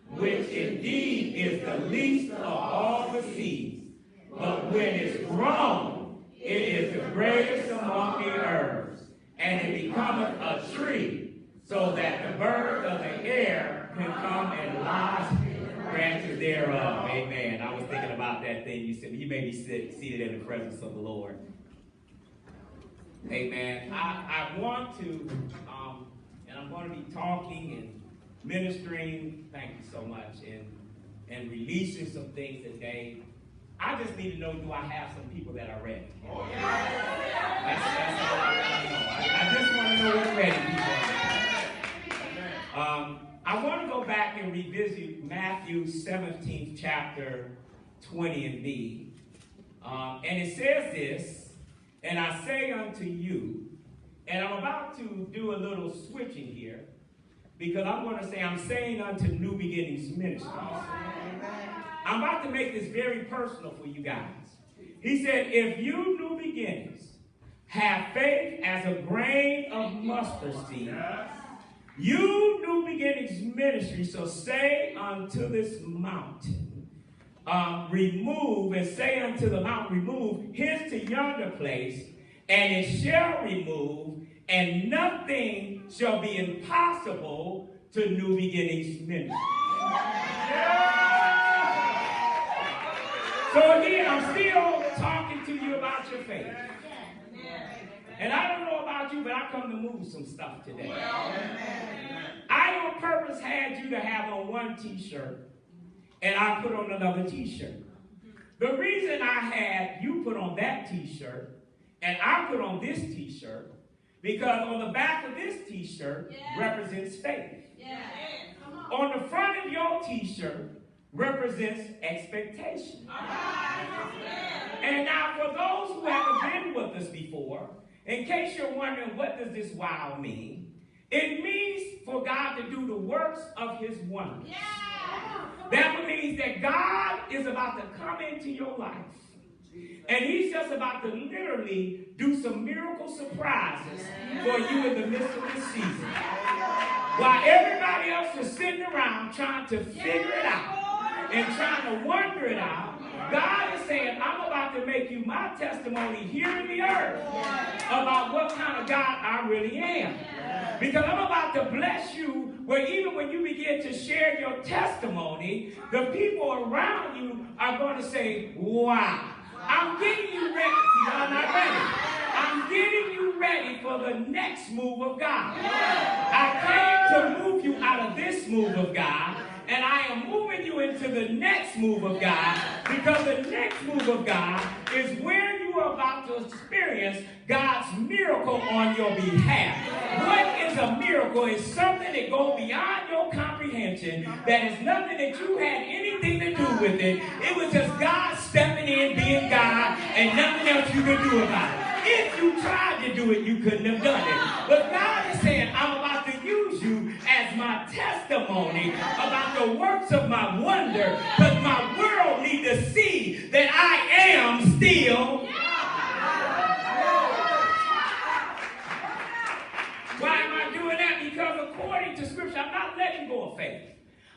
which indeed is the least of all the seeds. But when it's grown, it is the greatest among the herbs, and it becometh a tree, so that the birds of the air can come and lodge in the branches thereof. Amen. I was thinking about that thing you said. You may be seated in the presence of the Lord. Amen. I want to, and I'm going to be talking and ministering, thank you so much, and releasing some things today. I just need to know, do I have some people that are ready? Oh, yeah. That's all I want to know. I just want to know what's ready, people. I want to go back and revisit Matthew 17th chapter 20 and B. And it says this, and I say unto you, and I'm about to do a little switching here, because I'm going to say, I'm saying unto New Beginnings Ministries. I'm about to make this very personal for you guys. He said, if you New Beginnings have faith as a grain of mustard seed, you New Beginnings Ministry, so say unto this mountain, remove, and say unto the mountain, remove hence to yonder place, and it shall remove, and nothing shall be impossible to New Beginnings Ministry. So again, I'm still talking to you about your faith. And I don't know about you, but I come to move some stuff today. I on purpose had you to have on one t-shirt, and I put on another t-shirt. The reason I had you put on that t-shirt, and I put on this t-shirt, because on the back of this t-shirt represents faith. on the front of your t-shirt represents expectation. And now for those who haven't been with us before, in case you're wondering what does this wow mean, it means for God to do the works of his wonders. That means that God is about to come into your life. And he's just about to literally do some miracle surprises for you in the midst of this season. While everybody else is sitting around trying to figure it out and trying to wonder it out, God is saying, I'm about to make you my testimony here in the earth about what kind of God I really am. Because I'm about to bless you where even when you begin to share your testimony, the people around you are going to say, wow. I'm getting you ready. Y'all not ready. I'm getting you ready for the next move of God. I came to move you out of this move of God, and I am moving you into the next move of God, because the next move of God is where you are about to experience God's miracle on your behalf. What is a miracle? It's something that goes beyond your comprehension, that is nothing that you had anything to do with it. It was just God stepping in, being God, and nothing else you could do about it. If you tried to do it, you couldn't have done it. But God is saying, I'm about to use you as my testimony about the works of my wonder, because my world needs to see that I am still. Why am I doing that? Because according to Scripture, I'm not letting go of faith.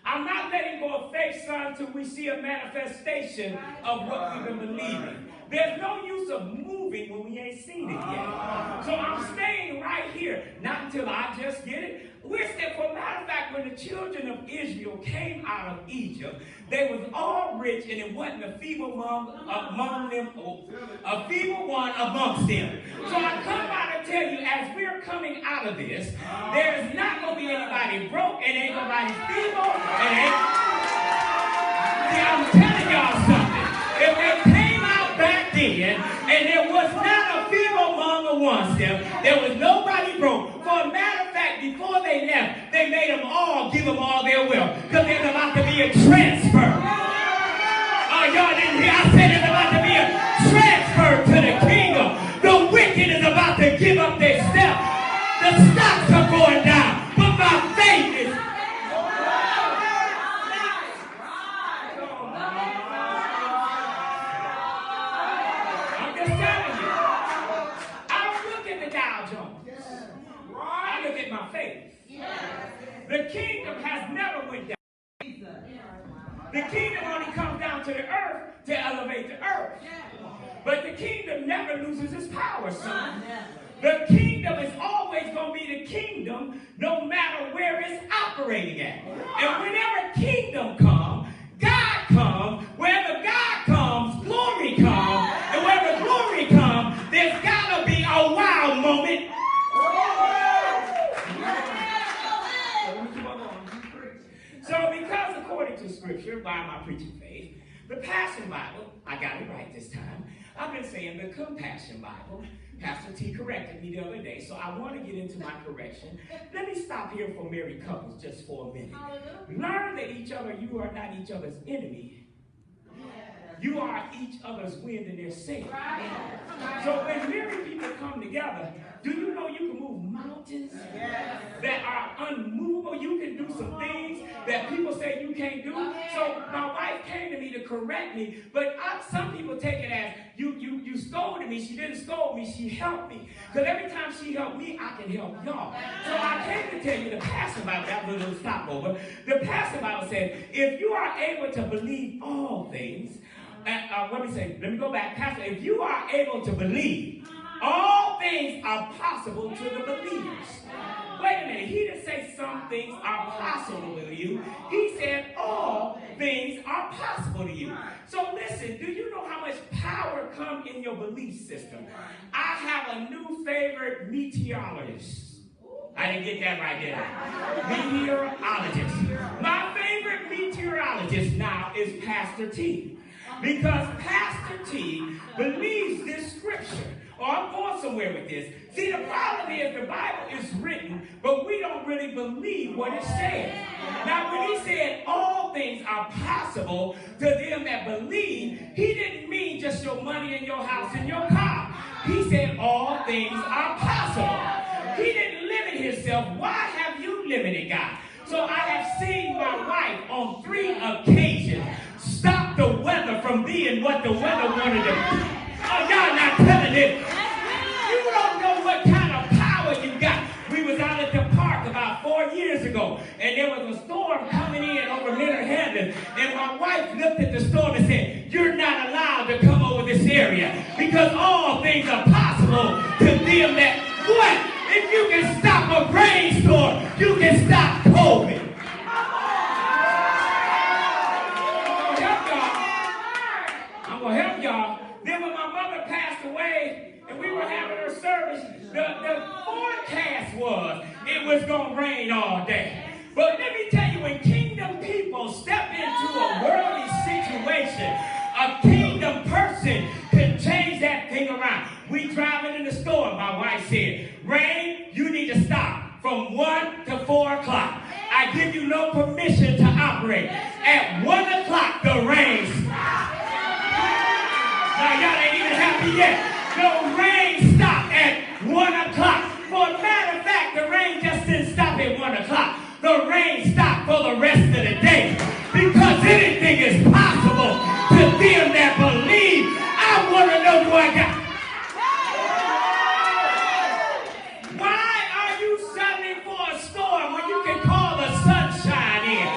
I'm not letting go of faith, son, until we see a manifestation of what we've been believing. There's no use of moving when we ain't seen it yet. So I'm staying right here, not until I just get it. We're still, for a matter of fact, when the children of Israel came out of Egypt, they was all rich, and it wasn't a feeble among them, a feeble one amongst them. So I come by to tell you, as we're coming out of this, there's not going to be anybody broke, and ain't nobody feeble, and ain't. See, I'm telling y'all something. If they came out back then, and there was not a feeble among the ones there was nobody broke. For a matter of fact, before they left, they made them all give them all their wealth, because there's about to be a transfer. Oh, y'all didn't hear? I said there's about to be a transfer to the kingdom. The wicked is about to give up their stuff. The stocks are going down, but my faith is. I'm just telling you. I don't look at the Dow Jones. I look at my faith. The kingdom has never went down. The kingdom only comes down to the earth to elevate the earth. But the kingdom never loses its power, son. The kingdom is always going to be the kingdom no matter where it's operating at. And whenever kingdom comes, God comes. Wherever God comes, glory comes. And wherever glory comes, there's got to be a wow moment. So because according to Scripture, why am I preaching faith? The Passion Bible, I got it right this time. I've been saying the Compassion Bible. Pastor T corrected me the other day, so I want to get into my correction. Let me stop here for married couples just for a minute. Learn that you are not each other's enemy. You are each other's wind in their sail. So when married people come together, do you know you can move mountains that are unmovable? You can do some things that people say you can't do. So my wife came to me to correct me, but some people take it as you scolded me. She didn't scold me. She helped me. Because every time she helped me, I can help y'all. So I came to tell you the Passion Bible, that was a little stopover. The Passion Bible said, if you are able to believe all things, let me go back. Pastor, if you are able to believe, all things are possible to the believers. Wait a minute. He didn't say some things are possible to you. He said all things are possible to you. So listen, do you know how much power comes in your belief system? I have a new favorite meteorologist. I didn't get that right, did I? Meteorologist. My favorite meteorologist now is Pastor T. Because Pastor T believes this scripture. Oh, I'm going somewhere with this. See, the problem is the Bible is written, but we don't don't really believe what it says. Now, when he said all things are possible to them that believe, he didn't mean just your money and your house and your car. He said all things are possible. He didn't limit himself. Why have you limited God? So I have seen my wife on 3 occasions stop the weather from being what the weather wanted to be. Oh, y'all not telling it. You don't know what kind of power you got. We was out at the park about 4 years ago, and there was a storm coming in over Manhattan, and my wife looked at the storm and said, "You're not allowed to come over this area because all things are possible to them that what? If you can stop a rainstorm, you can stop COVID." I'm gonna help y'all. Then when my mother passed away and we were having her service, the forecast was it was gonna rain all day. But let me tell you, when kingdom people step into a worldly situation, a kingdom person can change that thing around. We driving in the storm, my wife said, "Rain, you need to stop from 1 to 4 o'clock. I give you no permission to operate. At 1 o'clock, the rain stops." Now, y'all ain't even happy yet. The rain stopped at 1 o'clock. For a matter of fact, the rain just didn't stop at 1 o'clock. The rain stopped for the rest of the day. Because anything is possible to them that believe. I want to know, do I got... Why are you settling for a storm when you can call the sunshine in?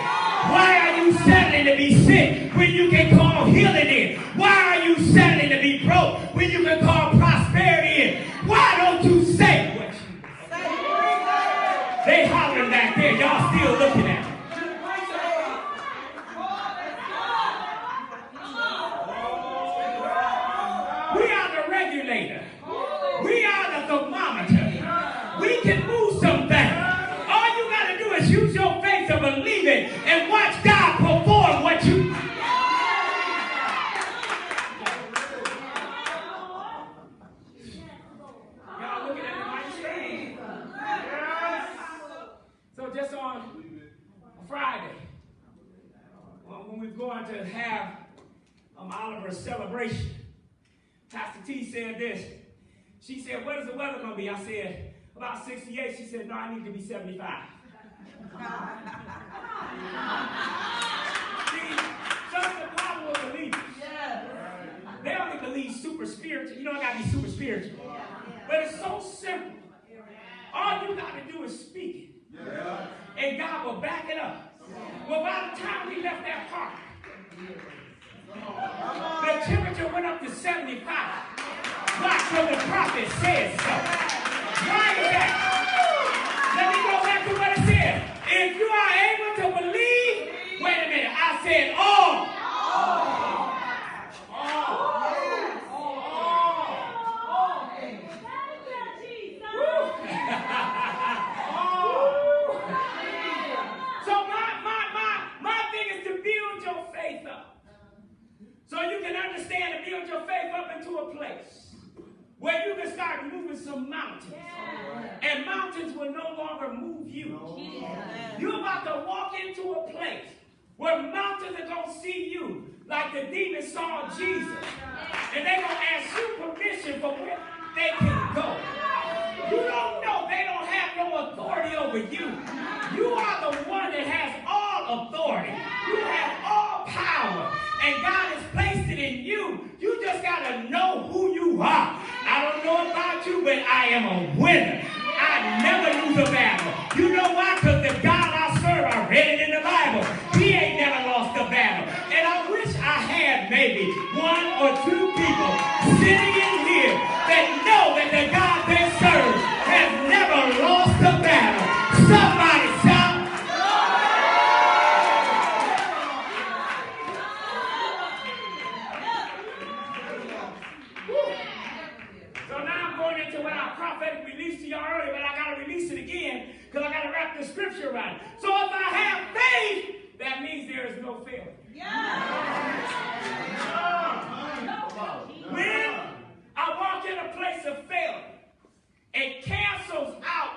Why are you settling to be sick when you can call healing in? Why are you settling to be broke when you can call prosperity in? Why don't you say what you say? They hollering back there. Y'all still looking at me. We are the regulator. We are the thermometer. We can move some things. All you got to do is use your faith to believe it and watch God perform what you... Y'all looking at the mic screen? So just on Friday, when we're going to have Oliver's celebration, Pastor T said this. She said, "What is the weather going to be?" I said, "About 68. She said, "No, I need to be 75. See, some of the problem with believers, they only believe super spiritual. You don't got to be super spiritual. But it's so simple. All you got to do is speak it. And God will back it up. Well, by the time we left that park, the temperature went up to 75. Watch what the prophet says so. Why is that? Let me go back to what it said. If you are able to believe, wait a minute, I said all. So my thing is to build your faith up. So you can understand and build your faith up into a place where you can start moving some mountains. And mountains will no longer move you. You're about to walk into a place where mountains are going to see you like the demons saw Jesus. And they're going to ask you permission for where they can go. You don't know they don't have no authority over you. You are the one that has all authority. You have all power. And God has placed it in you. You just got to know who you are. I don't know about you, but I am a winner. I never lose a battle. You know why? Because the God I serve, I read it in the Bible. He ain't never lost a battle. And I wish I had maybe 1 or 2 people sitting in here that know that the God they serve has never lost a battle. Somebody shout. So now I'm going into what I prophetically released to y'all earlier, but I got to release it again because I got to wrap the scripture around it. So if I have faith, that means there is no failure. When I walk in a place of failure, it cancels out,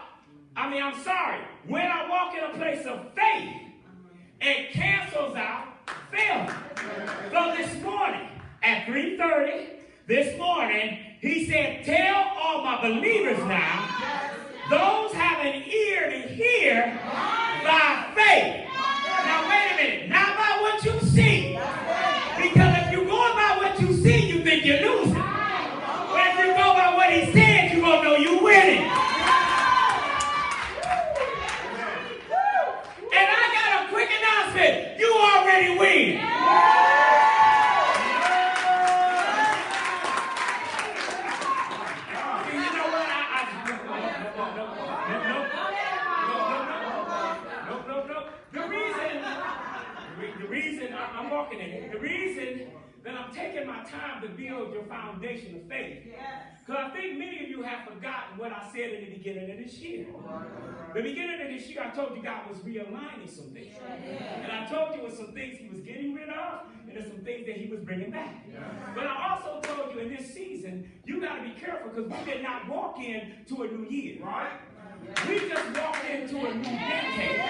I'm sorry. When I walk in a place of faith, it cancels out failure. So this morning, at 3:30, this morning, he said, tell all my believers now, those have an ear to hear by faith. Now wait a minute, not by what you see. Because if you're going by what you see, you think you're losing. But if you go by what he said, you're going to know you're winning. And I got a quick announcement. You already win. The reason that I'm taking my time to build your foundation of faith, because I think many of you have forgotten what I said in the beginning of this year. The beginning of this year, I told you God was realigning some things. And I told you it was some things he was getting rid of, and there's some things that he was bringing back. But I also told you in this season, you got to be careful, because we did not walk into a new year, right? We just walked into a new decade.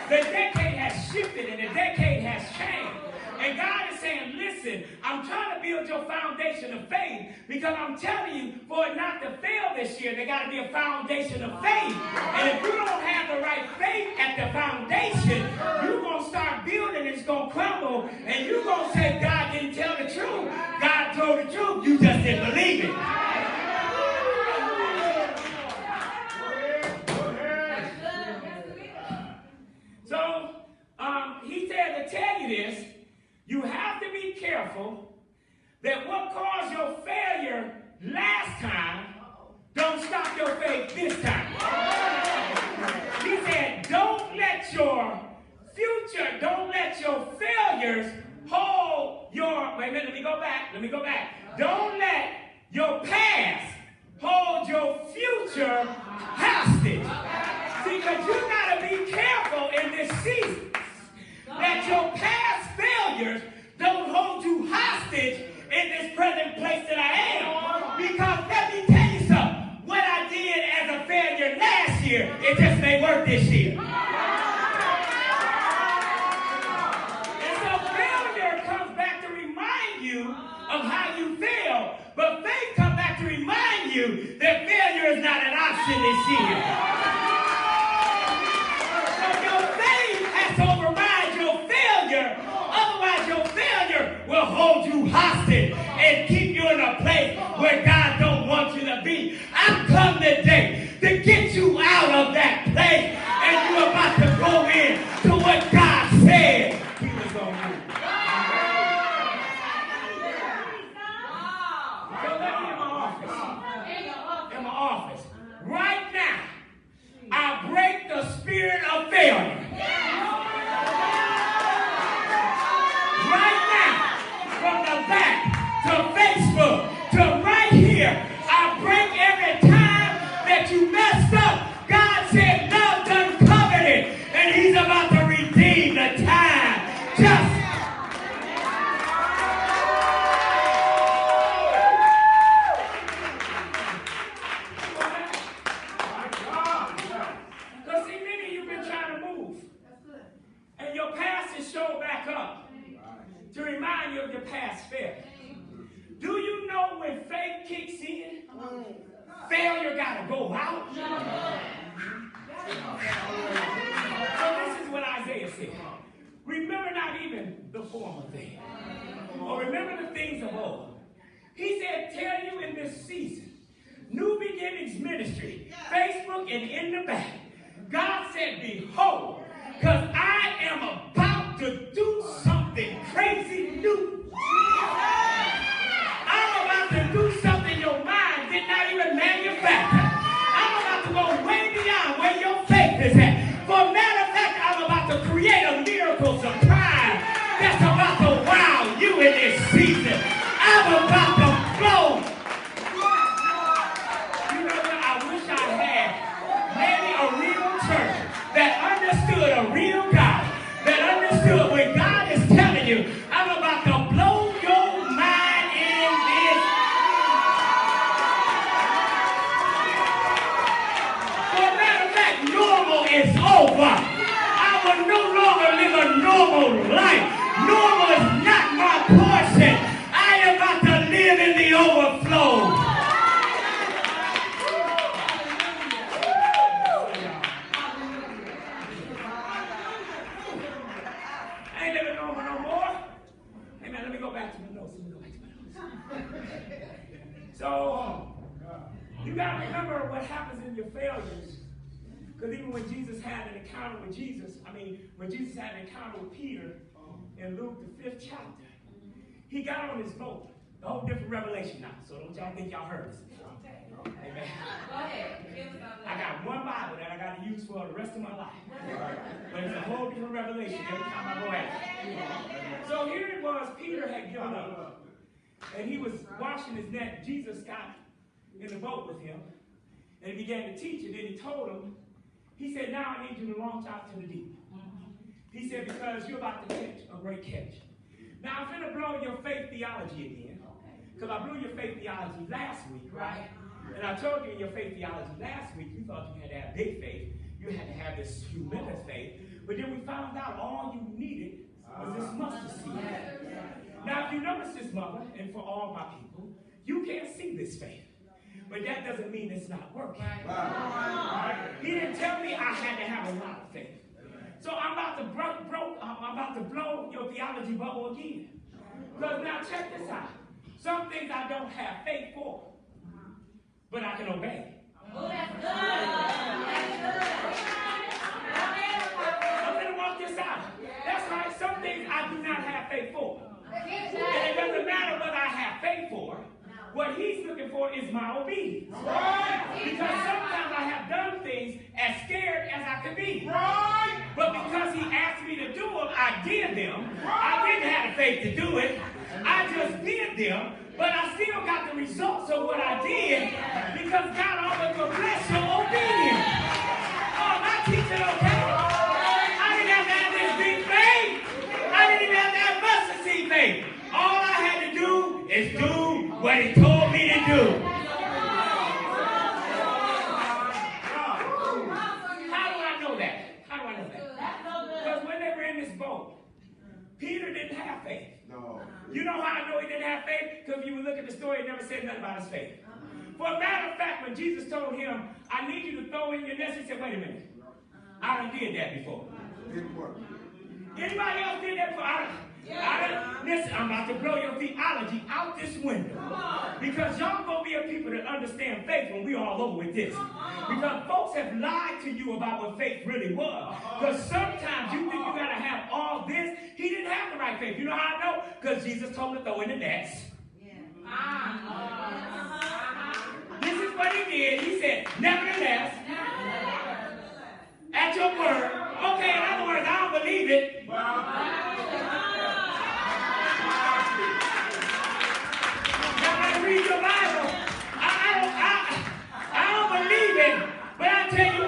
The decade has shifted and the decade has changed. And God is saying, listen, I'm trying to build your foundation of faith, because I'm telling you, for it not to fail this year, there got to be a foundation of faith. And if you don't have the right faith at the foundation, you're going to start building, it's going to crumble, and you're going to say, God didn't tell the truth. God told the truth. You just didn't believe it. So, he said to tell you this, you have to be careful that what caused your failure last time don't stop your faith this time. He said, don't let your future, don't let your failures hold your, wait a minute, let me go back. Don't let your past hold your future hostage. See, because you got to be careful in this season that your past failures don't hold you hostage in this present place that I am. Because let me tell you something. What I did as a failure last year, it just may work this year. And so failure comes back to remind you of how you failed. But faith comes back to remind you that failure is not an option this year. So your faith has to override your failure. Otherwise, your failure will hold you hostage and keep you in a place where God don't want you to be. I've come today to get you out of that place, and you're about to go in to what God said he was going to do. So let me in my office. Right now, I break the spirit of failure. Right now, from the back to Facebook to right here, I break every time that you messed up. God said, love done covered it, and he's about to redeem the time. Just because see, many of you been trying to move, and your past is showed back up to remind you of your past failure. Do you know when faith kicks in, failure got to go out? So this is what Isaiah said. Remember not even the former thing, or remember the things of old. He said, tell you in this season, New Beginnings Ministry, Facebook and in the back, God said, behold, because I am about to do something crazy new. I'm about to do something your mind did not even manufacture. I'm about to go way beyond where your faith is at. For a matter of fact, I'm about to create a miracle surprise that's about to wow you in this season. I'm about to blow. You know what? I wish I had maybe a real church that understood a real God, that understood when God is telling you, I'm about to blow your mind in this. For a matter of fact, what? I will no longer live a normal life. Normal is not my portion. I am about to live in the overflow. I ain't living normal no more. Hey man, let me go back to my notes. So, you got to remember what happens in your failures. Because even when Jesus had an encounter with when Jesus had an encounter with Peter in Luke, the 5th chapter, he got on his boat. A whole different revelation now. So don't y'all think y'all heard this. Amen. Go ahead. I got one Bible that I got to use for the rest of my life. But it's a whole different revelation every time I go at it. So here it was, Peter had given up. And he was washing his net. Jesus got in the boat with him. And he began to teach. And then he told him, he said, now I need you to launch out to the deep. He said, because you're about to catch a great catch. Now I'm going to blow your faith theology again. Because I blew your faith theology last week, right? And I told you in your faith theology last week, you thought you had to have big faith. You had to have this humongous faith. But then we found out all you needed was this mustard seed. Now, if you notice this, mother, and for all my people, you can't see this faith. But that doesn't mean it's not working. He didn't tell me I had to have a lot of faith. So I'm about to blow your theology bubble again. Because now check this out. Some things I don't have faith for, but I can obey. Oh, that's good. That's good. I'm going to walk this out. That's right. Some things I do not have faith for. And it doesn't matter what I have faith for. What he's looking for is my obedience. Because sometimes I have done things as scared as I could be. But because he asked me to do them, I did them. I didn't have the faith to do it. I just did them. But I still got the results of what I did because God always will bless your obedience. Oh, am I teaching okay? I didn't have to have this big faith. I didn't even have to have mustard seed faith. All I had to do is do what he told me to do. How do I know that? Because when they were in this boat, Peter didn't have faith. No. You know how I know he didn't have faith? Because if you would look at the story, it never said nothing about his faith. For a matter of fact, when Jesus told him, I need you to throw in your nets, he said, wait a minute. I done did that before. Didn't work. Anybody else did that before? Listen, I'm about to blow your theology out this window. Because y'all going to be a people that understand faith when we all over with this. Because folks have lied to you about what faith really was. Because sometimes you think you got to have all this. He didn't have the right faith. You know how I know? Because Jesus told him to throw in the nets. This is what he did. He said, nevertheless, at your word. Okay, in other words, I don't believe it. Read your Bible. I don't believe it. But I tell you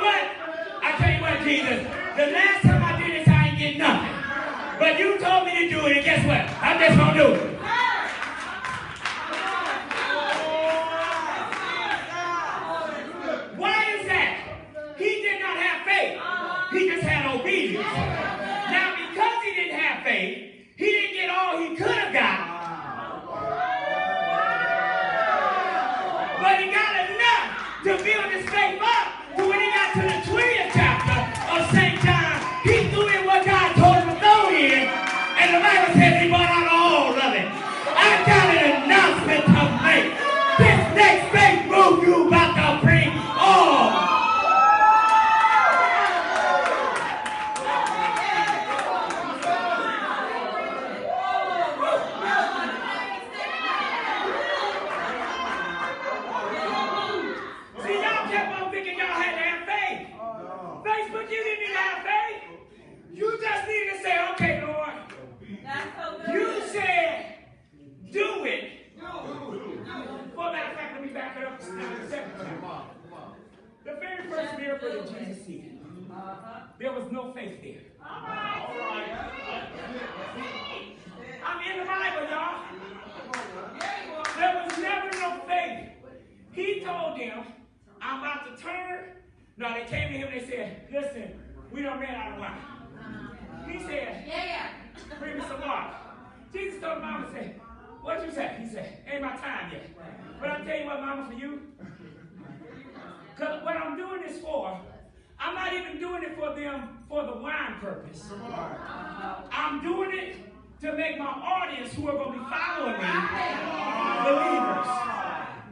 what, Jesus. The last time I did this, I ain't get nothing. But you told me to do it, and guess what? I'm just gonna do it. Why is that? He did not have faith. He just had obedience. Now, because he didn't have faith, he didn't get all he could have got. But he got enough to build his faith up. So when he got to the 20th chapter of St. John, he threw in what God told him to throw in. And the Bible says he brought out all of it. I got an announcement to make. This next faith move you about to bring all. The very first miracle that Jesus did, there was no faith there. I'm in the Bible, y'all. There was never no faith. He told them, I'm about to turn. No, they came to him and they said, listen, We done ran out of wine. He said, bring me some water. Jesus told Mama, said, what you say? He said, ain't my time yet. But I'll tell you what, Mama, for you. Because what I'm doing this for, I'm not even doing it for them for the wine purpose. I'm doing it to make my audience who are going to be following me believers.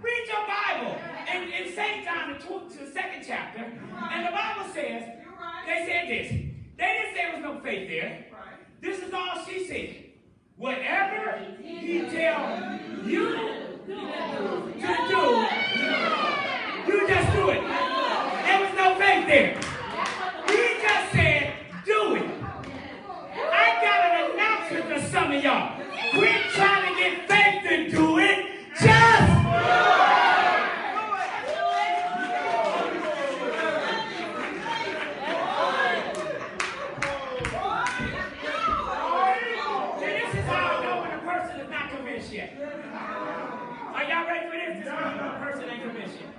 Read your Bible. In St. John, the second chapter, and the Bible says, they said this. They didn't say there was no faith there. This is all she said. Whatever he tells you to do, you just do it. There was no faith there. He just said, do it. I got an announcement to some of y'all. Quit trying to get faith to do it. Just do it. Are y'all ready for this? This is one person ain't convinced yet.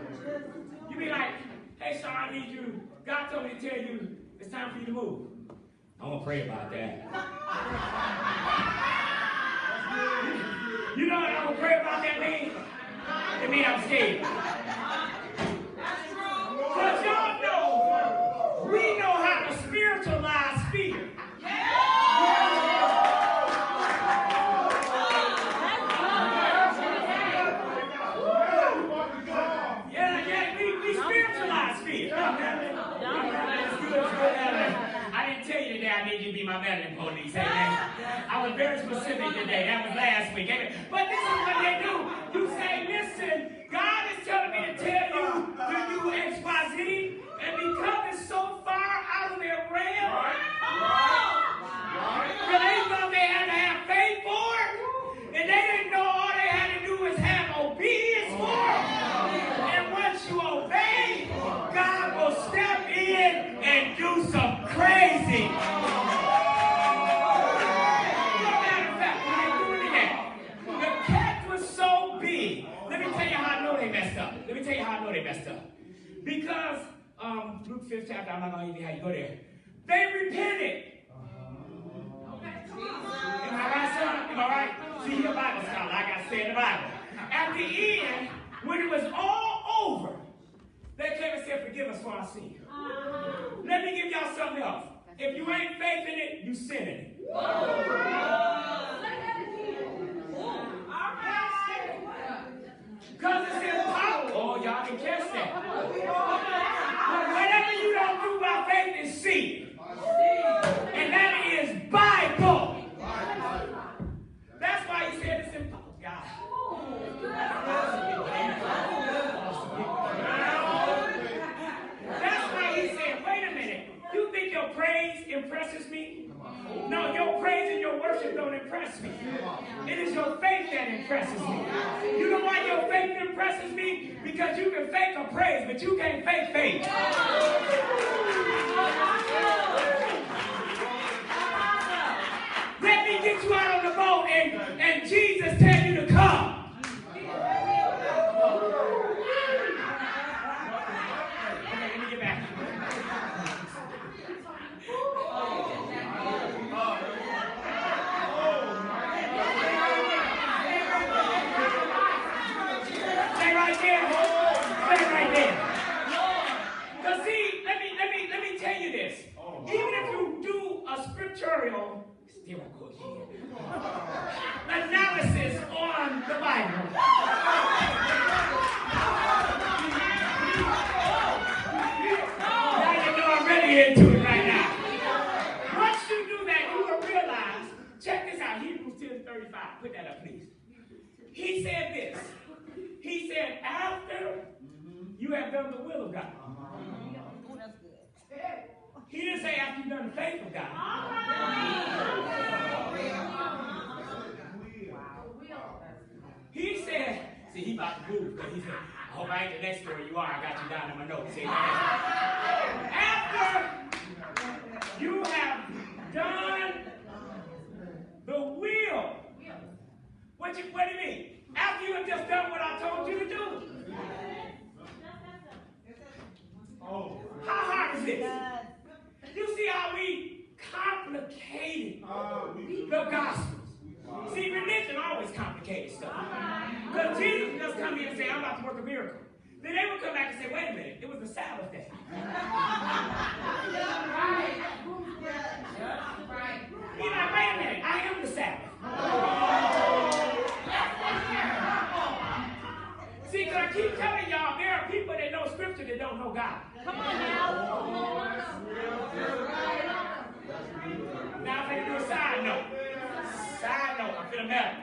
You be like, hey, Sean, I need you. God told me to tell you it's time for you to move. I'm going to pray about that. You know what I'm going to pray about that means? It means I'm scared. Because y'all know, we know how to spiritualize fear. I didn't tell you today I need you to be my veteran police. Amen. I was very specific today. That was last week. Amen. But this is what they do. You say, listen, God is telling me to tell you to do X, Y, Z, and because it's so far out of their realm, they thought they had to have faith for it, and they didn't know all they had to do was have obedience for it. And once you obey, God will step in and do some crazy. Matter of fact, when they doing that, the catch was so big. Let me tell you how I know they messed up. Because Luke 5th chapter, I'm not going to even how you go there. They repented. Am I right, son? Am I right? See, your Bible scholar, like I said in the Bible. At the end, when it was all over, they came and said, forgive us for our sin. Let me give y'all something else. If you ain't faith in it, you sin in it. Because it's impossible. Oh, y'all can catch that. Whatever you don't do by faith is sin. And that is Bible. That's why he said it's impossible. God. That's why he said, wait a minute. You think your praise impresses me? No, your praise and your worship don't impress me. It is your faith that impresses me. You know why your faith impresses me? Because you can fake a praise, but you can't fake faith. Let me get you out on the boat and Jesus tell you to come. Okay, let me get back. Stay right there. Stay right there. Because see, let me tell you this. Even if you do a scriptural analysis on the Bible. Now you know I'm ready into it right now. Once you do that, you will realize, check this out, Hebrews 10:35. Put that up, please. He said this. He said, after you have done the will of God. He didn't say after you've done the faith of God. He said, see, he about to move because he said, I hope I ain't the next where you are. I got you down in my notes. See, after you have done the will, what do you mean? After you have just done what I told you to do. How hard is this? You see to work a miracle. Then they would come back and say, wait a minute, it was the Sabbath day. He's like, wait a minute, I am the Sabbath. See, because I keep telling y'all, there are people that know Scripture that don't know God. Come on now. Now I'm going to do a side note. Side note, I'm going to matter.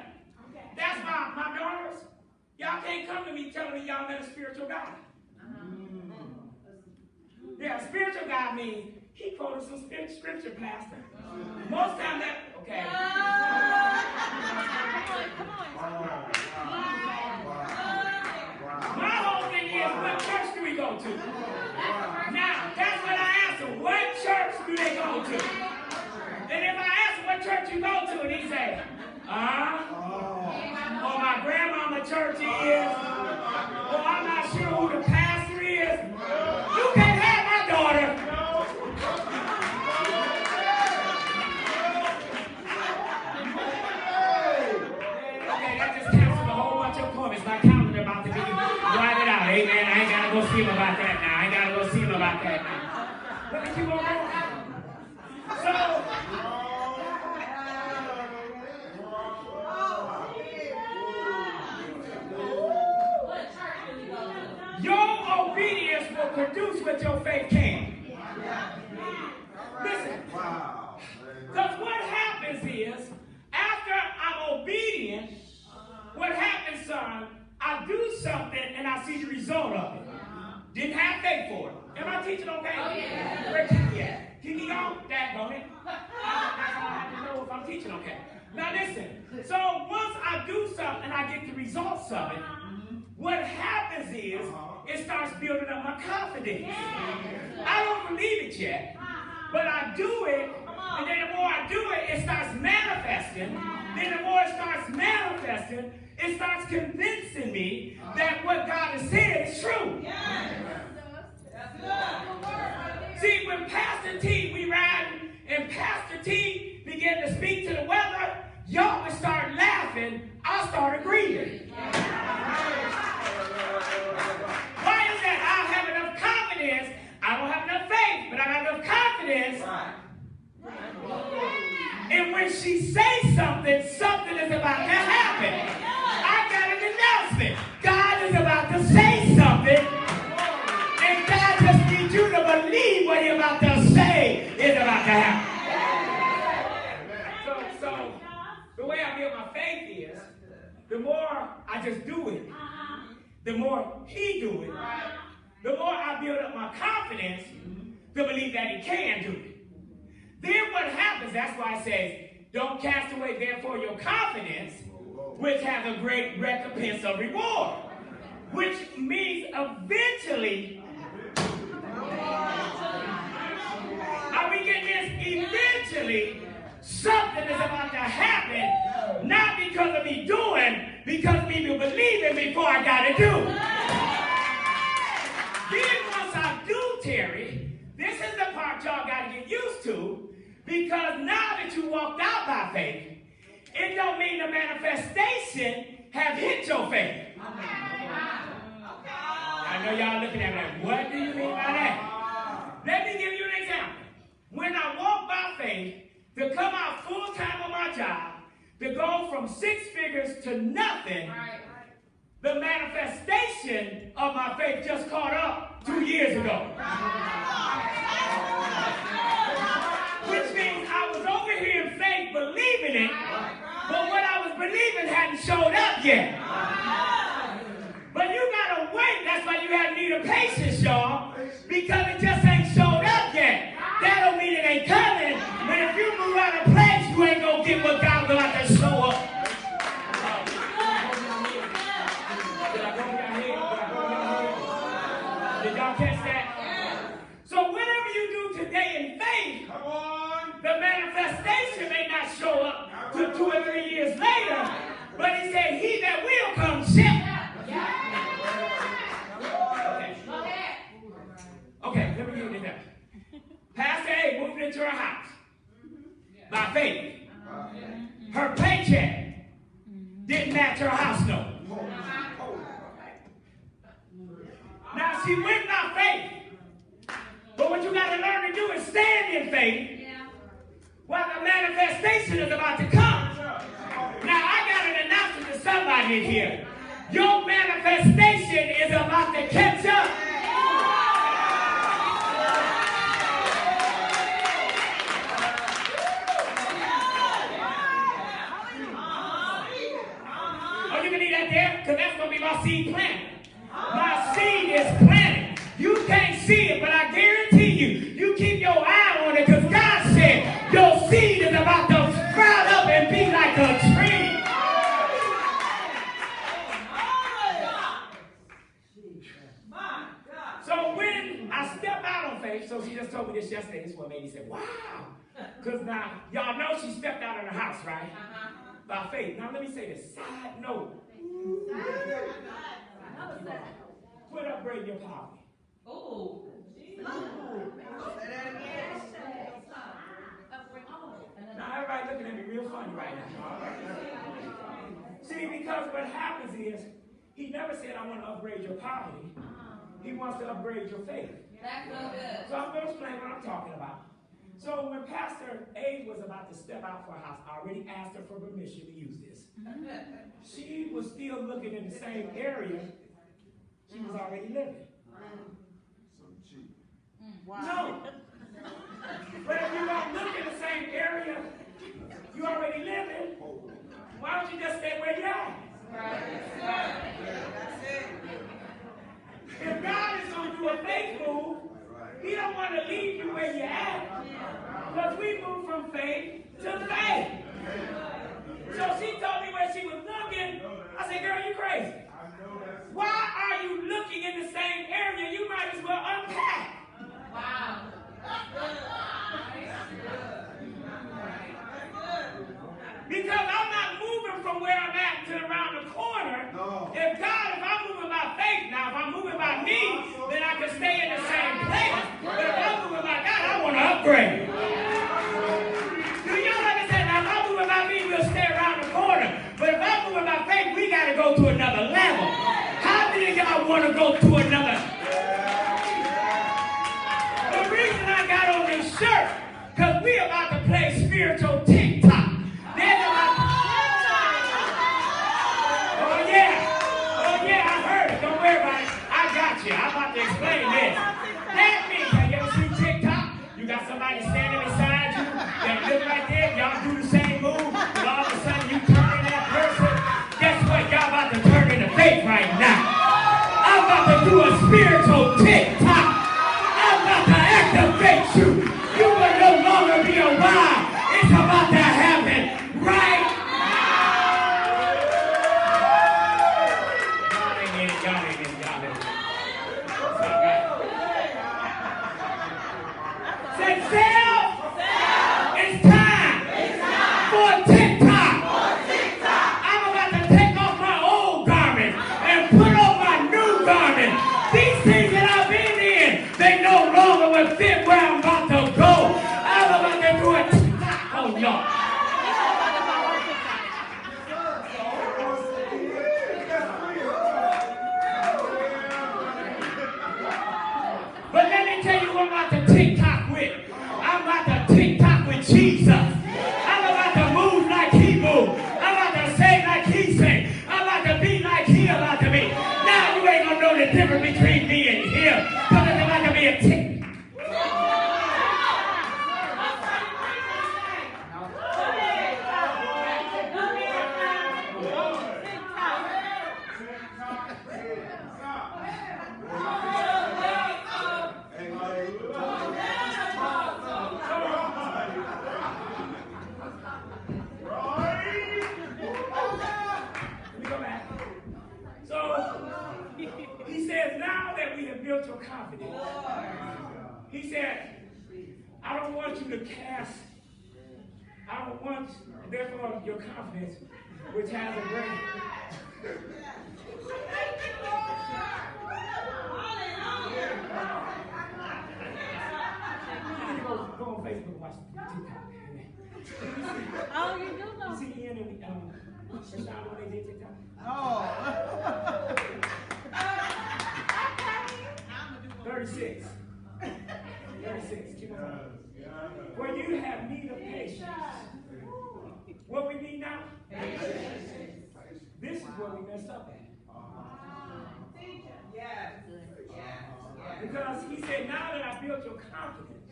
That's my daughters. Y'all can't come to me telling me y'all met a spiritual God. Yeah, spiritual God means he quoted some scripture, Pastor. Most time that, okay. Come on. My whole thing is, what church do we go to? Now, that's what I asked them. What church do they go to? And if I ask them what church you go to, and he say, or my grandmama church is, or I'm not sure who the pastor is, you can't have my daughter. Okay, that just canceled a whole bunch of appointments. My calendar about to be wiped out. Amen. I ain't got to go see him about that now. Let me keep on going. So, your obedience will produce what your faith can. Listen. Because what happens is, after I'm obedient, what happens, son, I do something and I see the result of it. Didn't have faith for it. Am I teaching okay? Oh, yeah. Where Kiki at? Kiki on? Dad on it. That's all I have to know if I'm teaching okay. Now listen. So once I do something and I get the results of it, what happens is it starts building up my confidence. I don't believe it yet, but I do it, and then the more I do it, it starts manifesting. Then the more it starts manifesting, it starts convincing me that what God has said is true. See, when Pastor T, we riding, and Pastor T began to speak to the weather, y'all would start laughing, I start agreeing. Why is that? I have enough confidence. I don't have enough faith, but I have enough confidence. And when she says something, something is about to happen. I got an announcement. God is about to say something. And God just needs you to believe what he's about to say is about to happen. So the way I build my faith is, the more I just do it, the more he do it, the more I build up my confidence to believe that he can do it. Then what happens, that's why I say, don't cast away therefore your confidence, which has a great recompense of reward. Which means eventually, are we getting this? Eventually, something is about to happen, not because of me doing, because people believing before I got to do. Then once I do, Terry, this is the part y'all got to get used to, because now that you walked out by faith, it don't mean the manifestation have hit your faith. I know y'all looking at me like, what do you mean by that? Let me give you an example. When I walk by faith, to come out full time on my job, to go from 6 figures to nothing, the manifestation of my faith just caught up 2 years ago. Which means I was over here in faith believing it, but what I was believing hadn't showed up yet. But you gotta wait. That's why you have need of patience, y'all, because it just ain't showed up yet. That don't mean it ain't coming, but if you move out of place, you ain't gonna get what God's about to show up. Did y'all catch that? So whatever you do today in faith, the manifestation may not show up till 2 or 3 years later, but he said, he that will come shall. Okay, let me give you that. Pastor A moved into her house by faith. Her paycheck didn't match her house note. See, win by faith. But what you got to learn to do is stand in faith while the manifestation is about to come. Now, I got an announcement to somebody in here. Your manifestation is about to catch up. Oh, you can leave that there? Because that's going to be my seed planted. My seed is planted. You can't see it, but I guarantee you, you keep your eye on it because God said your seed is about to sprout up and be like a tree. So when I step out on faith, so she just told me this yesterday, this one made me say, wow. Because now, y'all know she stepped out of the house, right? By faith. Now let me say this, side note. Quit upgrading your poverty. Oh. Now everybody looking at me real funny right now. See, because what happens is, he never said, I want to upgrade your poverty. He wants to upgrade your faith. That's so good. So I'm going to explain what I'm talking about. So when Pastor A was about to step out for a house, I already asked her for permission to use this. She was still looking in the same area she was already living. Wow. No. But if you don't look in the same area you already live in, why don't you just stay where you are? If God is going to do a faith move, he don't want to leave you where you're at. Because we move from faith to faith. So she told me where she was looking. I said, girl, you crazy. Why are you looking in the same area? You might as well unpack. Wow. Because I'm not moving from where I'm at to around the corner. No. If I'm moving by faith now, if I'm moving by me, then I can stay in the same place. But if I'm moving by God, I want to upgrade. Do you know what I said? Now, if I'm moving by me, we'll stay around the corner. But if I'm moving by faith, we got to go to another level. How many of y'all want to go to another? The reason I got on this shirt, because we about to play spiritual TikTok. I'm about to explain this. That means, have you ever seen TikTok? You got somebody standing beside you, that look like that, y'all do the same move, and all of a sudden you turn in that person. Guess what? Y'all about to turn into faith right now. I'm about to do a spiritual TikTok. I'm about to activate you. You will no longer be a wild. It's about to happen right now. It's time for TikTok. I'm about to take off my old garment and put on my new garment. These things that I've been in, they no longer will fit where I'm about to go. I'm about to do a TikTok on y'all. But let me tell you what I'm about to TikTok with. I'm about to TikTok with Jesus. I'm about to move like he moved. I'm about to say like he sang. I'm about to be like he about to be. Now you ain't gonna know the difference between me and him. Because it's about to be a TikTok. Built your confidence. He said, I don't want you to cast, I don't want, therefore, your confidence, which has a great. Go on Facebook and watch TikTok. Oh, you do know. You see Ian and first time when they did TikTok? Oh. 36. 36. Keep on. For you have need of patience. What we need now? Patience. This is where we messed up at. Yes. Because he said, now that I built your confidence,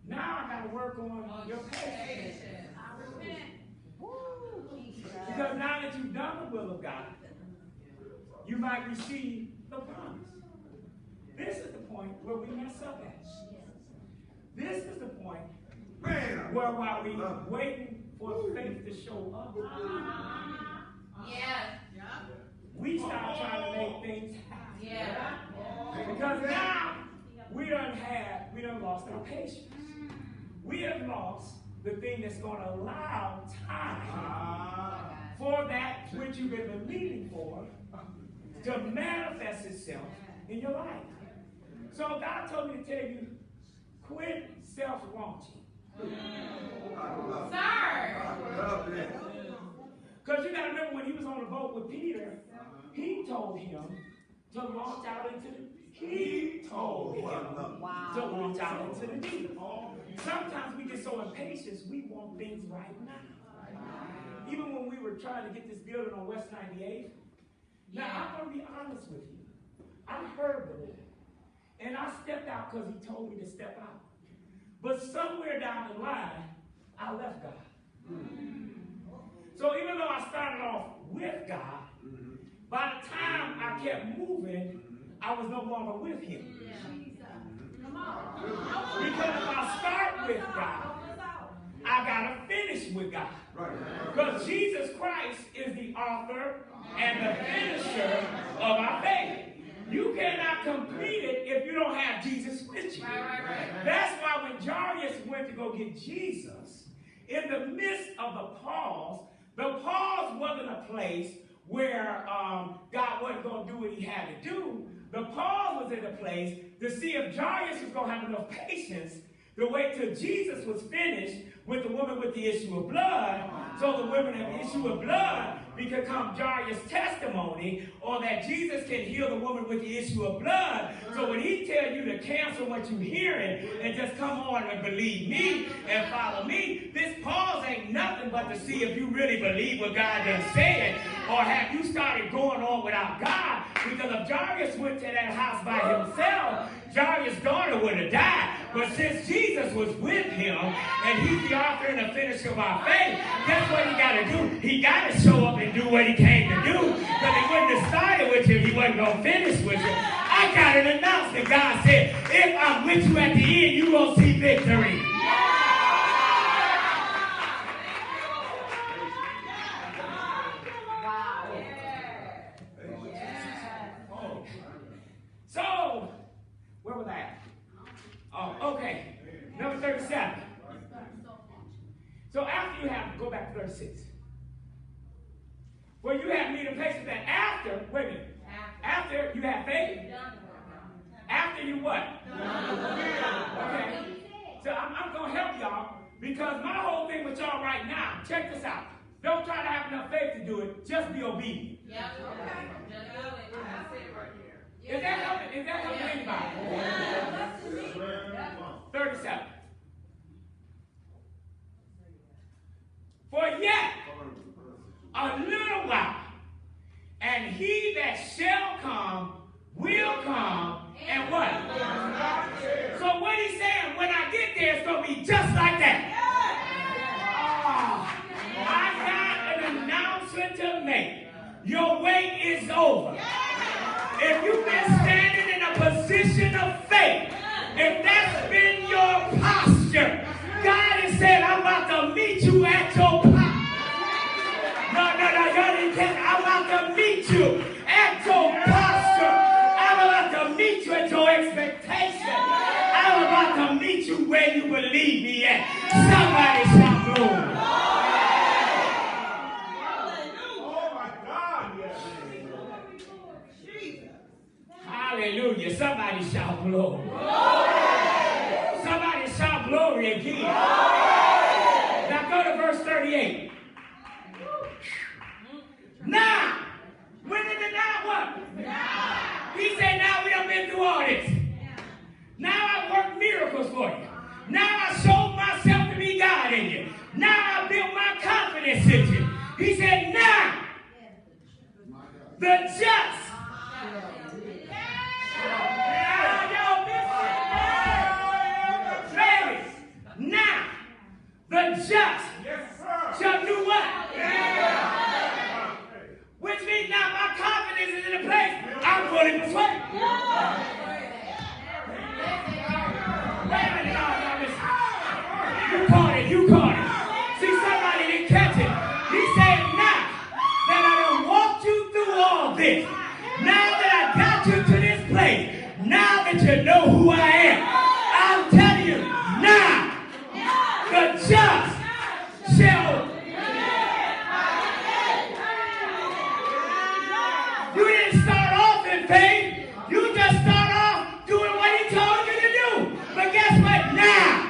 now I got to work on your patience. Because now that you've done the will of God, you might receive the promise. This is the point where we mess up at. This is the point where while we're waiting for faith to show up, we start trying to make things happen. Because now we done lost our patience. We have lost the thing that's going to allow time for that which you've been believing for to manifest itself in your life. So God told me to tell you, quit self-launching. Because you got to remember when he was on the boat with Peter, he told him to launch out into the deep. Sometimes we get so impatient, we want things right now. Even when we were trying to get this building on West 98, now I'm going to be honest with you. I heard the Lord, and I stepped out because he told me to step out. But somewhere down the line, I left God. So even though I started off with God, by the time I kept moving, I was no longer with him. Because if I start with God, I got to finish with God. Because Jesus Christ is the author and the finisher of our faith. You cannot complete it if you don't have Jesus with you. That's why when Jairus went to go get Jesus, in the midst of the pause wasn't a place where God wasn't going to do what he had to do. The pause was in a place to see if Jairus was going to have enough patience to wait till Jesus was finished with the woman with the issue of blood, so the woman with the issue of blood become Jairus' testimony, or that Jesus can heal the woman with the issue of blood. So when he tells you to cancel what you're hearing and just come on and believe me and follow me, this pause ain't nothing but to see if you really believe what God done said, or have you started going on without God? Because if Jairus went to that house by himself, Jairus' daughter would have died. But since Jesus was with him, and he's the author and the finisher of our faith, guess what he got to do? He got to show up and do what he came to do. Because he wouldn't have started with you if he wasn't going to finish with you. I got an announcement. God said, if I'm with you at the end, you will see victory. So, where was I at? Oh, okay. Number 37. So after you have, go back to 36. Well, you have need of patience that after, wait a minute. After you have faith. After you what? Okay. So I'm going to help y'all, because my whole thing with y'all right now, check this out. Don't try to have enough faith to do it. Just be obedient. Yeah, okay. Just do it. That's it right here. Is that helping? Is that helping anybody? 37. For yet a little while, and he that shall come will come, and what? So what he's saying, when I get there, it's going to be just like that. I got an announcement to make. Your wait is over. If you've been standing in a position of faith, if that's been your posture, God has said, I'm about to meet you at your posture. Y'all didn't catch. I'm about to meet you at your posture. I'm about to meet you at your expectation. I'm about to meet you where you believe me at. Somebody shout glory. Oh my God, yes. Hallelujah. Somebody shout glory. Somebody shout glory again. Now go to verse 38. Now, when did the now what? Now. He said, now we done been through all this. covenant situation. He said, now, the just. Ladies, now, the just shall do what? Which means now my confidence is in a place I'm fully persuaded. Wait a minute, y'all, listen. You caught it. See, somebody didn't catch it. He said, now that I done walked you through all this, now that I got you to this place, now that you know who I am, I'm telling you, now the just shall. You didn't start off in faith. You just start off doing what he told you to do. But guess what? Now.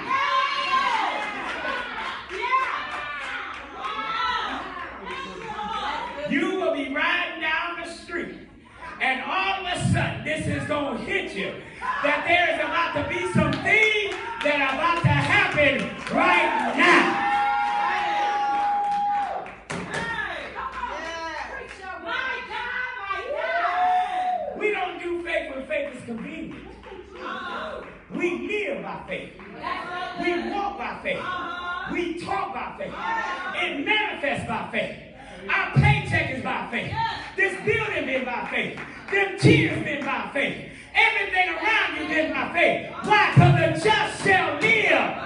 You will be riding down the street, and all of a sudden, this is going to hit you, that there is about to be some things that are about to happen right now. We don't do faith when faith is convenient. We live by faith. We walk by faith. We talk by faith. It manifests by faith. Our paycheck is by faith. This building been by faith. Them tears been by faith. Everything around you been by faith. Why? Because the just shall live.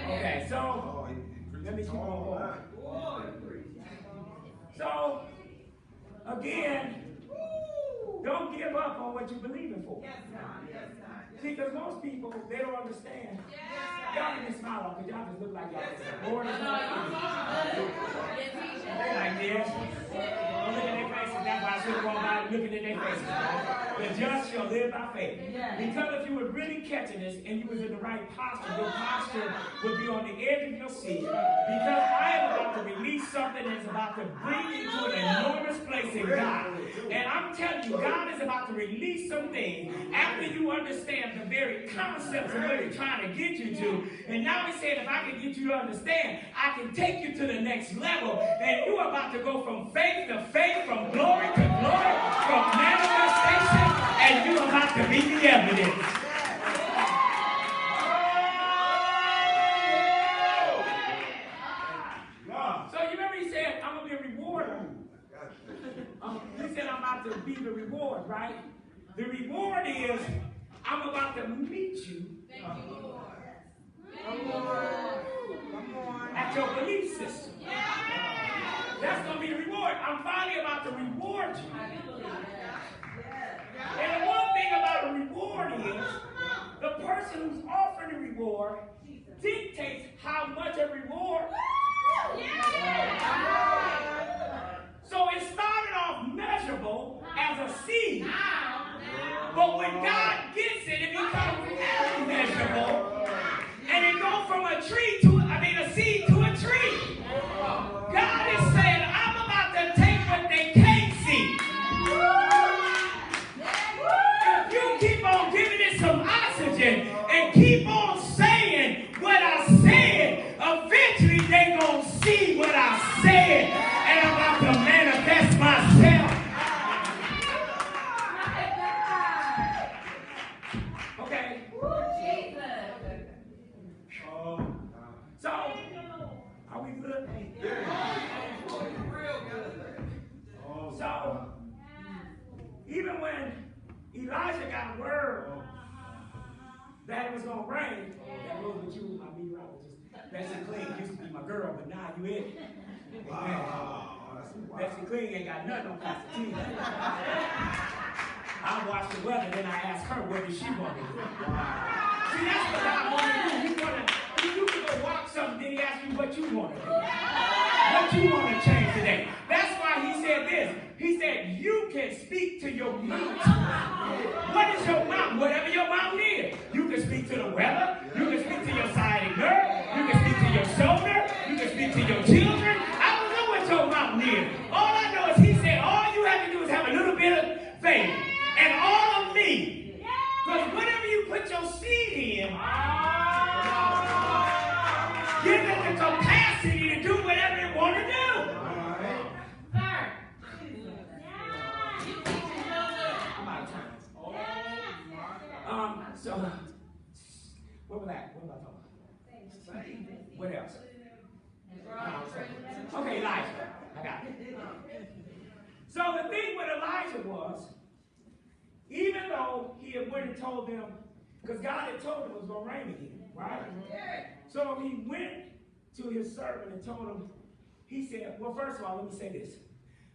Okay, so let me keep on going. So, again, don't give up on what you're believing for. See, because most people, they don't understand. Y'all can just smile off, because y'all just look like y'all bored. They like this. Don't look at their faces. That's why I should have gone by looking at their faces. The just shall live by faith. Because if you were really catching this and you was in the right posture, your posture would be on the edge of your seat. Because I am about to release something that's about to bring you to an enormous place in God. And I'm telling you, God is about to release some things after you understand the very concepts of what he's trying to get you to. And now he said, if I can get you to understand, I can take you to the next level. And you're about to go from faith to faith, from glory to glory, from manifestation, and you're about to be the evidence. So you remember he said, I'm going to be a rewarder. He said, I'm about to be the reward, right? The reward is, I'm about to meet you at your belief system. That's going to be the reward. I'm finally about to reward you. And the one thing about a reward is, the person who's offering the reward dictates how much a reward. So it started off measurable as a seed. But when God gets it, it becomes immeasurable. And it goes from a seed to a tree. God is saying, I'm about to take what they can't see. If you keep on giving it some oxygen and keep on saying what I said, eventually they're going to see what I said. And I'm about to manifest myself. Okay. So, are we good? So, even when Elijah got a word that it was going to rain, that was with you, my meteorologist. Bessie Clean used to be my girl, but now you in it. Bessie Clean ain't got nothing on Pastor T. I watch the weather, then I ask her what does she want to do. See, that's what God want to do. You can go walk something, then he asks you what you want to do. What you want to change today. That's why he said this. He said, you can speak to your mountain. What is your mountain? Whatever your mountain is. You can speak to the weather. You can speak to your sciatic nerve. You can speak to your shoulder. You can speak to your children. I don't know what your mountain is. All I know is he said, all you have to do is have a little bit of faith. And all of me was, even though he had went and told them, because God had told him it was going to rain again, right? So he went to his servant and told him, he said, well, first of all, let me say this.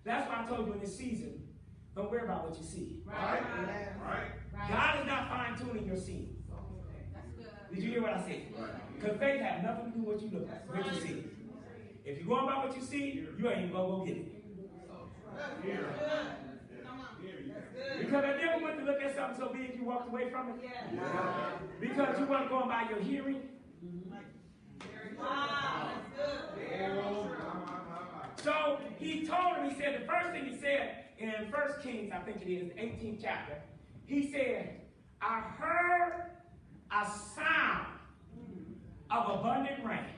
That's why I told you in this season, don't worry about what you see. Right. God is not fine-tuning your seeing. Did you hear what I said? Because faith has nothing to do with what you look at, what you see. If you're going by what you see, you ain't going to go get it. Because I never went to look at something so big you walked away from it. Because you weren't going by your hearing. So he told him, he said, the first thing he said in 1 Kings, I think it is, 18th chapter, he said, I heard a sound of abundant rain.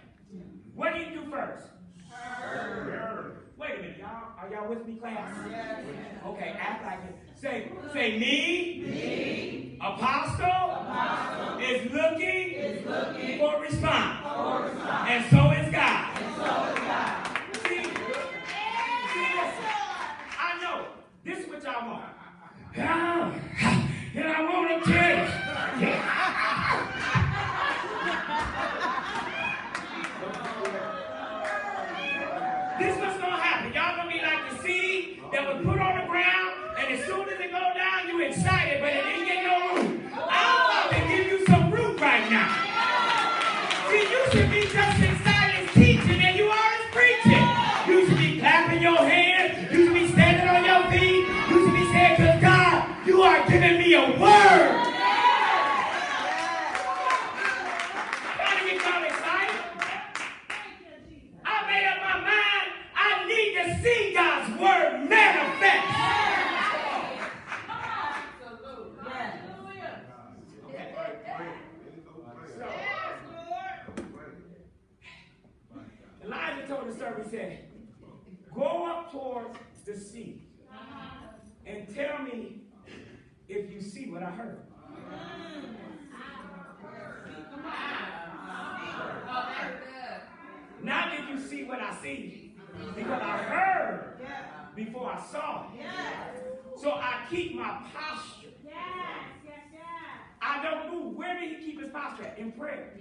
What did he do first? Heard. Wait a minute, y'all. Are y'all with me, class? Okay, act like it. Say me, Apostle, is looking for a response. And so is God. See this? I know. This is what y'all want. And I want to tell you. This is what's going to happen. Y'all going to be like the seed that was put on the ground, and as soon as it go down, you excited, but it didn't get no root. I'm about to give you some root right now. See, you should be just excited teaching, and you always preaching. You should be clapping your hands. You should be standing on your feet. You should be saying, because God, you are giving me a word. See God's word manifest. Elijah told the servant, he said, go up towards the sea and tell me if you see what I heard. Not if you see what I see. Because I heard before I saw. So I keep my posture. I don't move. Where did he keep his posture at? In prayer.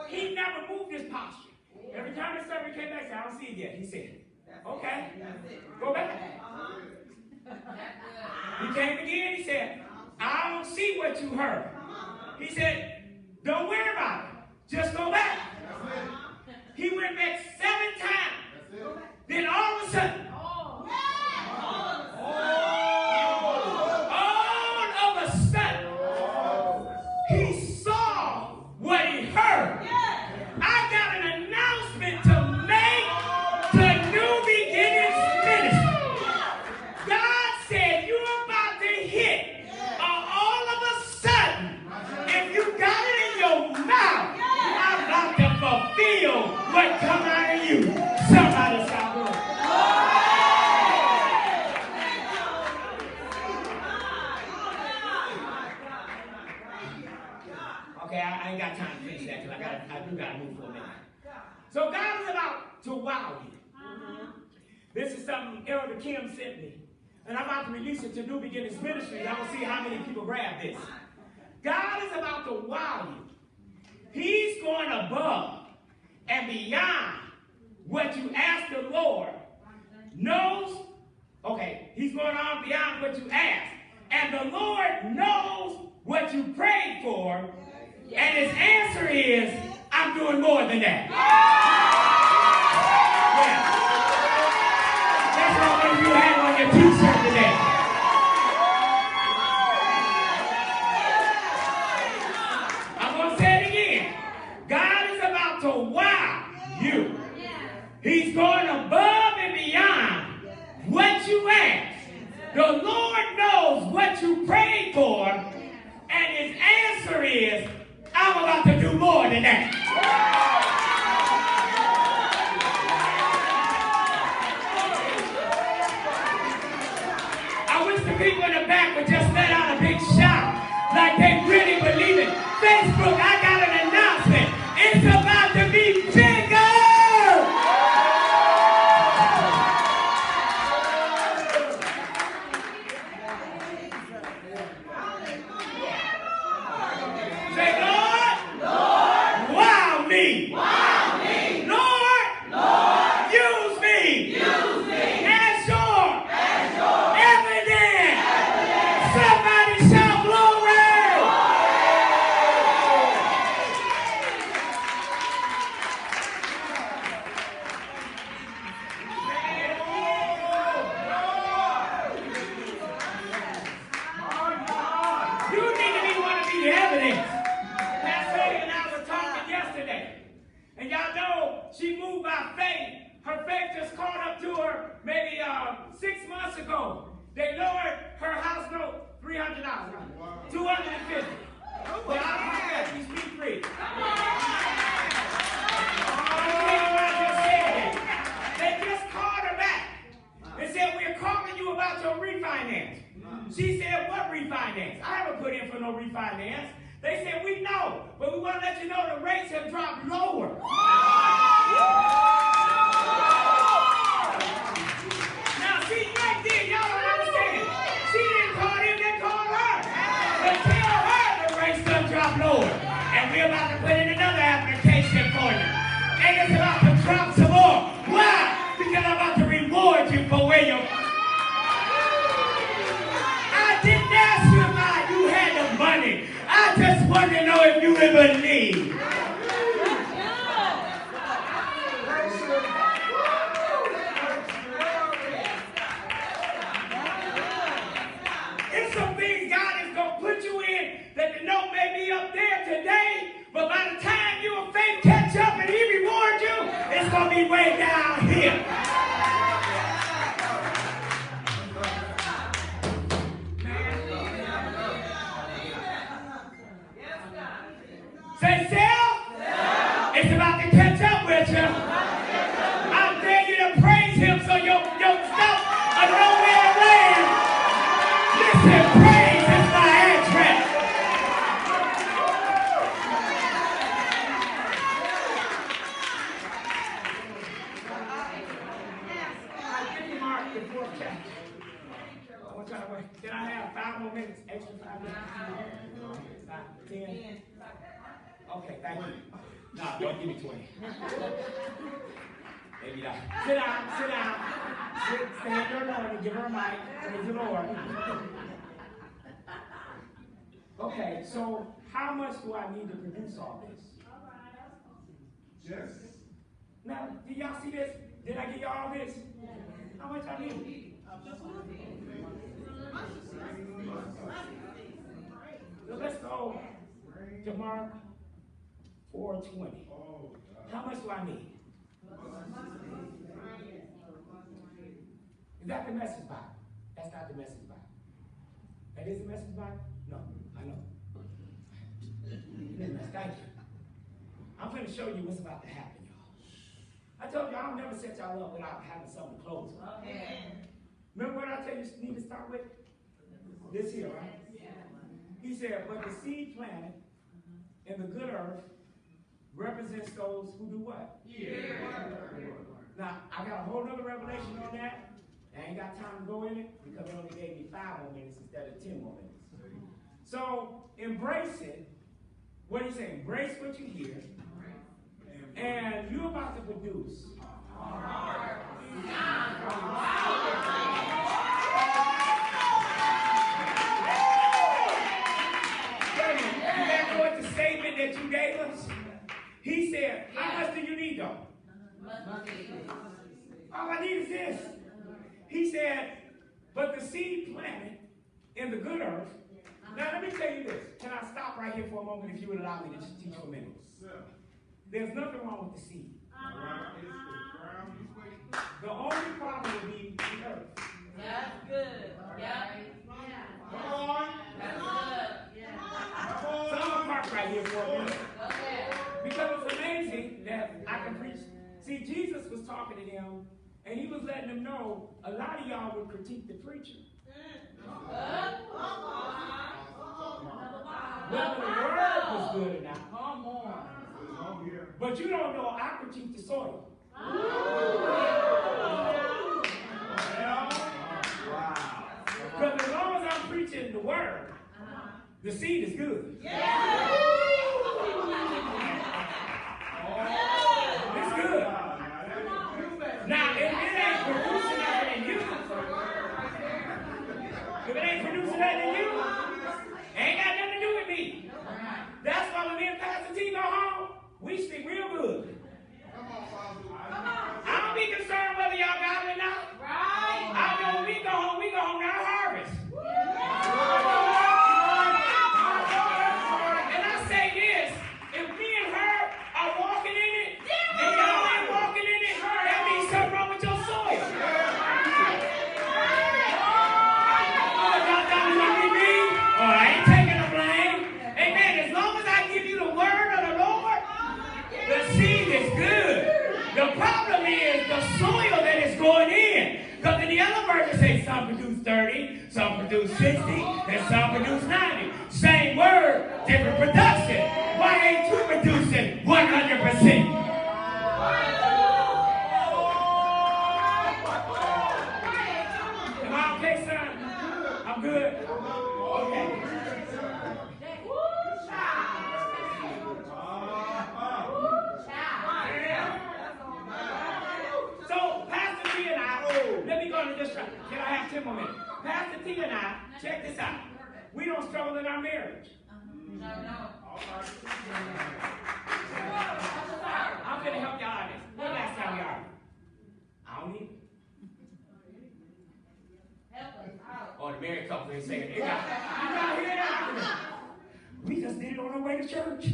He never moved his posture. Every time the servant came back, he said, I don't see it yet. He said, okay, go back. He came again. He said, I don't see what you heard. He said, don't worry about it. Just go back. He went back 7 times. Then all of a sudden, all of a sudden, he saw what he heard. I got an announcement to make to New Beginnings Ministry. God said you're about to hit all of a sudden. If you got it in your mouth, I'm about to fulfill what come out of you. Somebody shout. Okay, I ain't got time to finish that because I do got to move for a minute. So God is about to wow you. This is something Elder Kim sent me. And I'm about to release it to New Beginnings Ministry. I will see how many people grab this. God is about to wow you. He's going above and beyond what you ask the Lord. Knows, okay, he's going on beyond what you ask. And the Lord knows what you prayed for. And his answer is, I'm doing more than that. Yeah. That's what one of you have on your t-shirt today. I'm going to say it again. God is about to wow you. He's going above and beyond what you ask. The Lord knows what you prayed for. And his answer is, I'm about to do more than that. I wish the people in the back would just let out a big shout like they really believe it. Facebook, I got an announcement. It's about to be bigger. 6 months ago, they lowered her house note $300, $250. But I let these be free. They just called her back and said, we're calling you about your refinance. She said, what refinance? I haven't put in for no refinance. They said, we know, but we want to let you know the rates have dropped lower. Now, see, right there, y'all don't understand. She didn't call him, they called her. But tell her the rates done dropped lower. And we're about to put in another application for you. And it's about to drop some more. Why? Because I'm about to reward you for where you're. I didn't ask you if you had the money. I just want to know if you would believe. It's some things God is going to put you in that the note may be up there today, but by the time your faith catch up and He rewards you, it's going to be way down here. Say, self, it's about to catch up with you. I dare you to praise Him so your stuff are nowhere to land. Listen, praise is my address. I give you Mark the 4th chapter. I want y'all to wait. Can I have 5 more minutes? Extra 5 minutes? 10? Okay, thank you. No, don't give me 20. Maybe not. Sit down, sit down. Stand your Lord and give her a mic. Praise the Lord. Okay, so how much do I need to produce all this? Yes. Now, do y'all see this? Did I give y'all all this? How much I need? So let's go to Mark 4:20. How much do I need? Is that the Message Bible? That's not the Message Bible. That is the Message Bible? No, I know. Thank you. I'm going to show you what's about to happen, y'all. I told you I'll never set y'all up without having something to close with. Remember what I tell you need to start with? This here, right? He said, but the seed planted in the good earth represents those who do what? Now, I got a whole other revelation on that. I ain't got time to go in it because they only gave me 5 more minutes instead of 10 more minutes. So, embrace it. What do you say? Embrace what you hear. And you're about to produce. Remember the statement that you gave us? He said, how much do you need though? All I need is this. He said, but the seed planted in the good earth. Now let me tell you this. Can I stop right here for a moment if you would allow me to just teach for a minute? There's nothing wrong with the seed. The only problem would be the earth. That's good. Yeah. Come on. That's good. Yeah. So I'm going to park right here for a minute. Because it's amazing that I can preach. See, Jesus was talking to them, and He was letting them know a lot of y'all would critique the preacher. Whether the word was good or not. Come on. But you don't know I critique the soil. Because as long as I'm preaching the word, the seed is good. It's good. Now, if it ain't producing nothing in you, ain't got nothing to do with me. That's why when me and Pastor T go home, we stick real good. I don't be concerned whether y'all got it or not. I know when we go home now harvest. And I 30, some produce 60, and some produce 90. Same word, different production. Why ain't you producing 100%? Am I okay, son? I'm good? Okay. So, Pastor T and I, let me go to this. Can I have 10 more minutes? Pastor T and I, check this out. We don't struggle in our marriage. No. I'm going to help y'all out this. When last time we argued? I don't need it. Or the married couple is saying, you got hear that? We just did it on our way to church.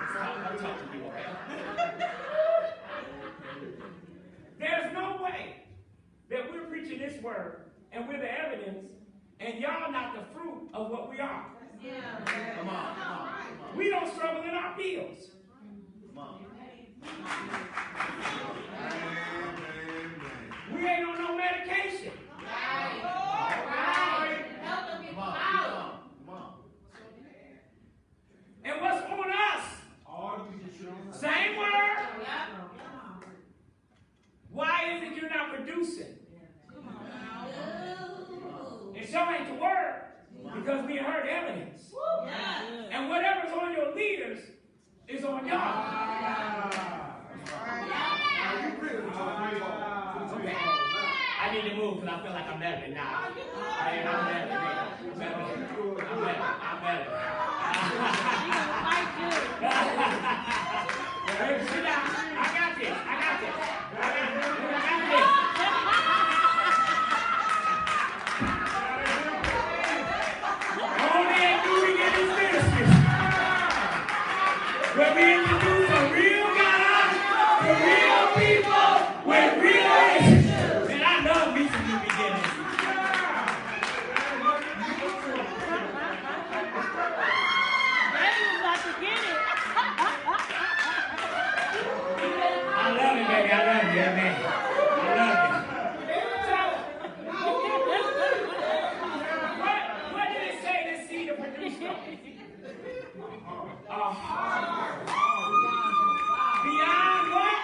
I'm talking to you, okay? There's no way that we're preaching this word and we're the evidence and y'all not the fruit of what we are. Come on. We don't struggle in our bills. Come on. We ain't on no medication. Right. Come on. And what's on us? Same word. Why is it you're not producing? It sure ain't the word, because we heard evidence. And whatever's on your leaders is on y'all. Okay. I need to move because I feel like I'm better now. I'm better. Sit down. I got this. Only in New Beginnings Ministries, where we introduce a real God to real people with real issues. And I love me some New Beginnings. I love it, baby. I love you, man. I love you. What did it say the seed of produce? Beyond what?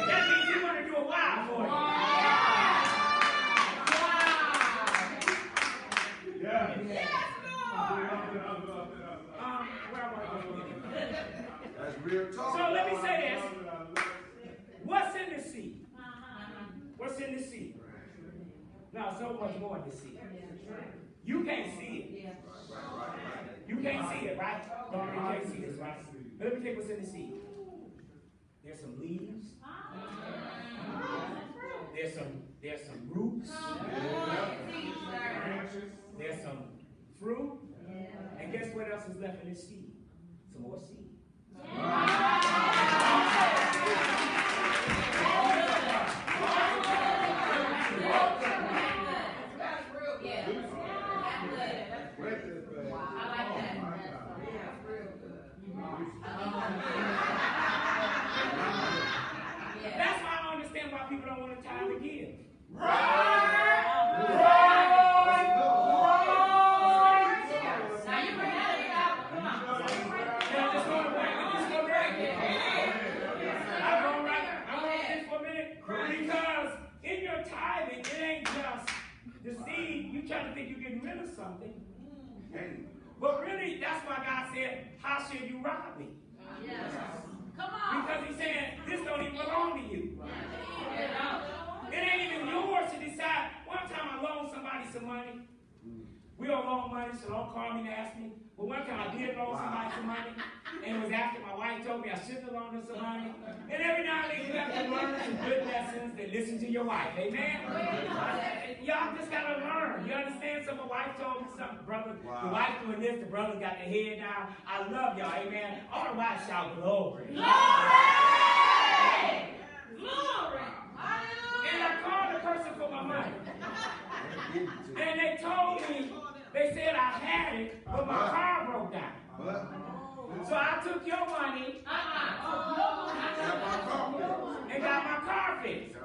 That means you're going to do a wow for you. That's real talk. So let me say this. What's in the seed? What's in the seed? Now, so much more in the seed. You can't see it. You can't see it, right? No, you can't see this, right? But let me tell you what's in the seed. There's some leaves. There's some roots. There's some fruit. And guess what else is left in this seed? Some more seed. That's why I understand why people don't want to tithe and give. Because in your tithing, it ain't just the seed. You try to think you're getting rid of something. But really, that's why God said, how should you rob me? Come on. Because he's saying, this don't even belong to you. It ain't even yours to decide. One time I loaned somebody some money. We don't loan money, so don't call me and ask me. But one time I did loan somebody some money, and it was after my wife told me I shouldn't have loaned her some money. And every now and then you have to learn some good lessons that listen to your wife. Amen? Y'all just got to learn. You understand? So my wife told me something, brother. The wife doing this, the brother got the head down. I love y'all. Amen? All the wives shout glory. Glory! Glory! And I called the person for my money. And they told me, they said I had it, but my car broke down. So I took your money counterfeits.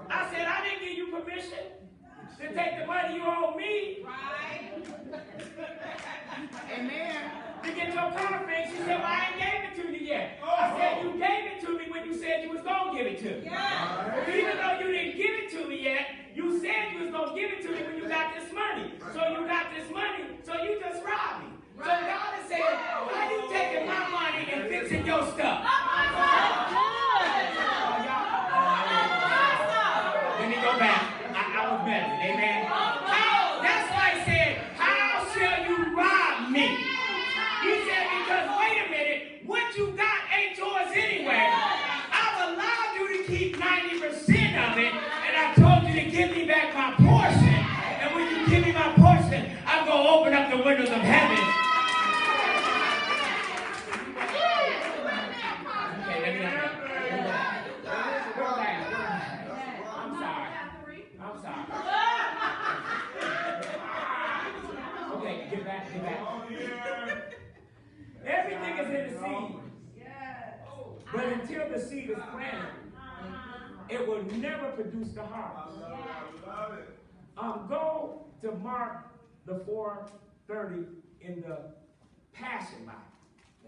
I said, I didn't give you permission to take the money you owe me. Right. Amen. To get your counterfeit. She said, well, I ain't gave it to you yet. I said, you gave it to me when you said you was going to give it to me. Yeah. Even though you didn't give it to me yet, you said you was going to give it to me when you got this money. So you got this money, so you just robbed me. So God is saying, why you taking my money and fixing your stuff? Let me go back. I was messing. Amen. That's why he said, how shall you rob me? He said, because wait a minute, what you got ain't yours anyway. I've allowed you to keep 90% of it, and I told you to give me back my portion. And when you give me my portion, I'm going to open up the windows of heaven. Okay, let me go back. I'm sorry. Okay, get back. Everything is in the seed. But until the seed is planted, it will never produce the harvest. Go to Mark the 4:30 in the Passion Bible.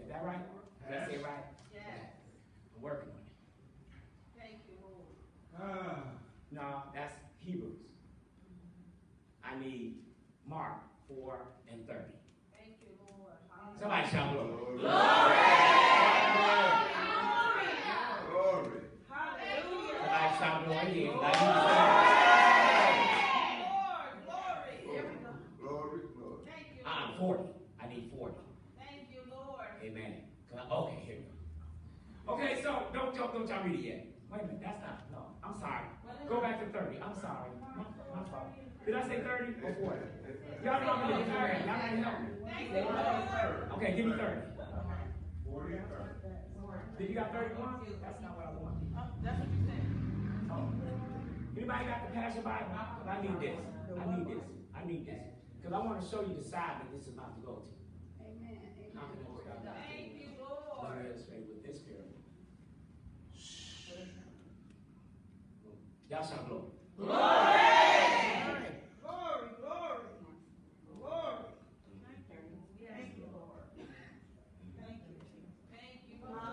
Is that right? Did I say it right? Yes. I'm working on it. Thank you, Lord. No, that's Hebrews. I need Mark 4:30. Thank you, Lord. Somebody shout glory. Glory. Somebody shout glory. Like you said. I'm 40. I need 40. Thank you, Lord. Amen. Okay, here we go. Okay, so don't y'all read it yet. Wait a minute, that's not, no, I'm sorry. Go back to 30. I'm sorry. My fault. Did I say 30 or 40? Y'all help me with that. Y'all gotta help me. Okay, give me 30. 40 and 30. Did you got 31? That's not what I want. That's what you said. Oh. Anybody got the Passion Bible? I need this. Because I want to show you the side that this is about to go to. Amen. Thank you, Let Lord. me illustrate with this parable. Y'all shout glory.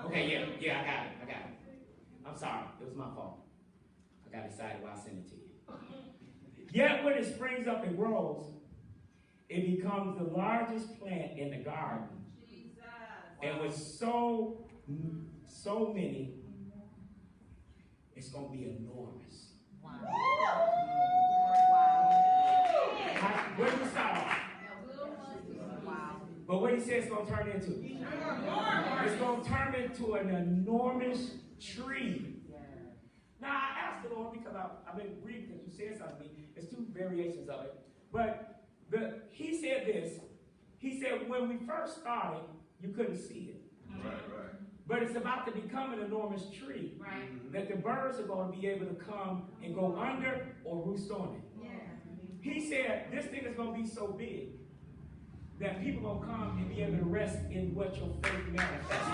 Okay, yeah, I got it. I'm sorry, it was my fault. I got excited while I sent it to you. Yet when it springs up and grows, it becomes the largest plant in the garden. Jesus. And with so many, it's going to be enormous. Where do we start off? But what he says it's going to turn into? It's going to turn into an enormous tree. Now, I asked the Lord because I've been reading because you said something to me. There's two variations of it. But he said this. He said when we first started, you couldn't see it. Right. But it's about to become an enormous tree. Right. That the birds are going to be able to come and go under or roost on it. Yeah. He said this thing is going to be so big that people are going to come and be able to rest in what your faith manifests.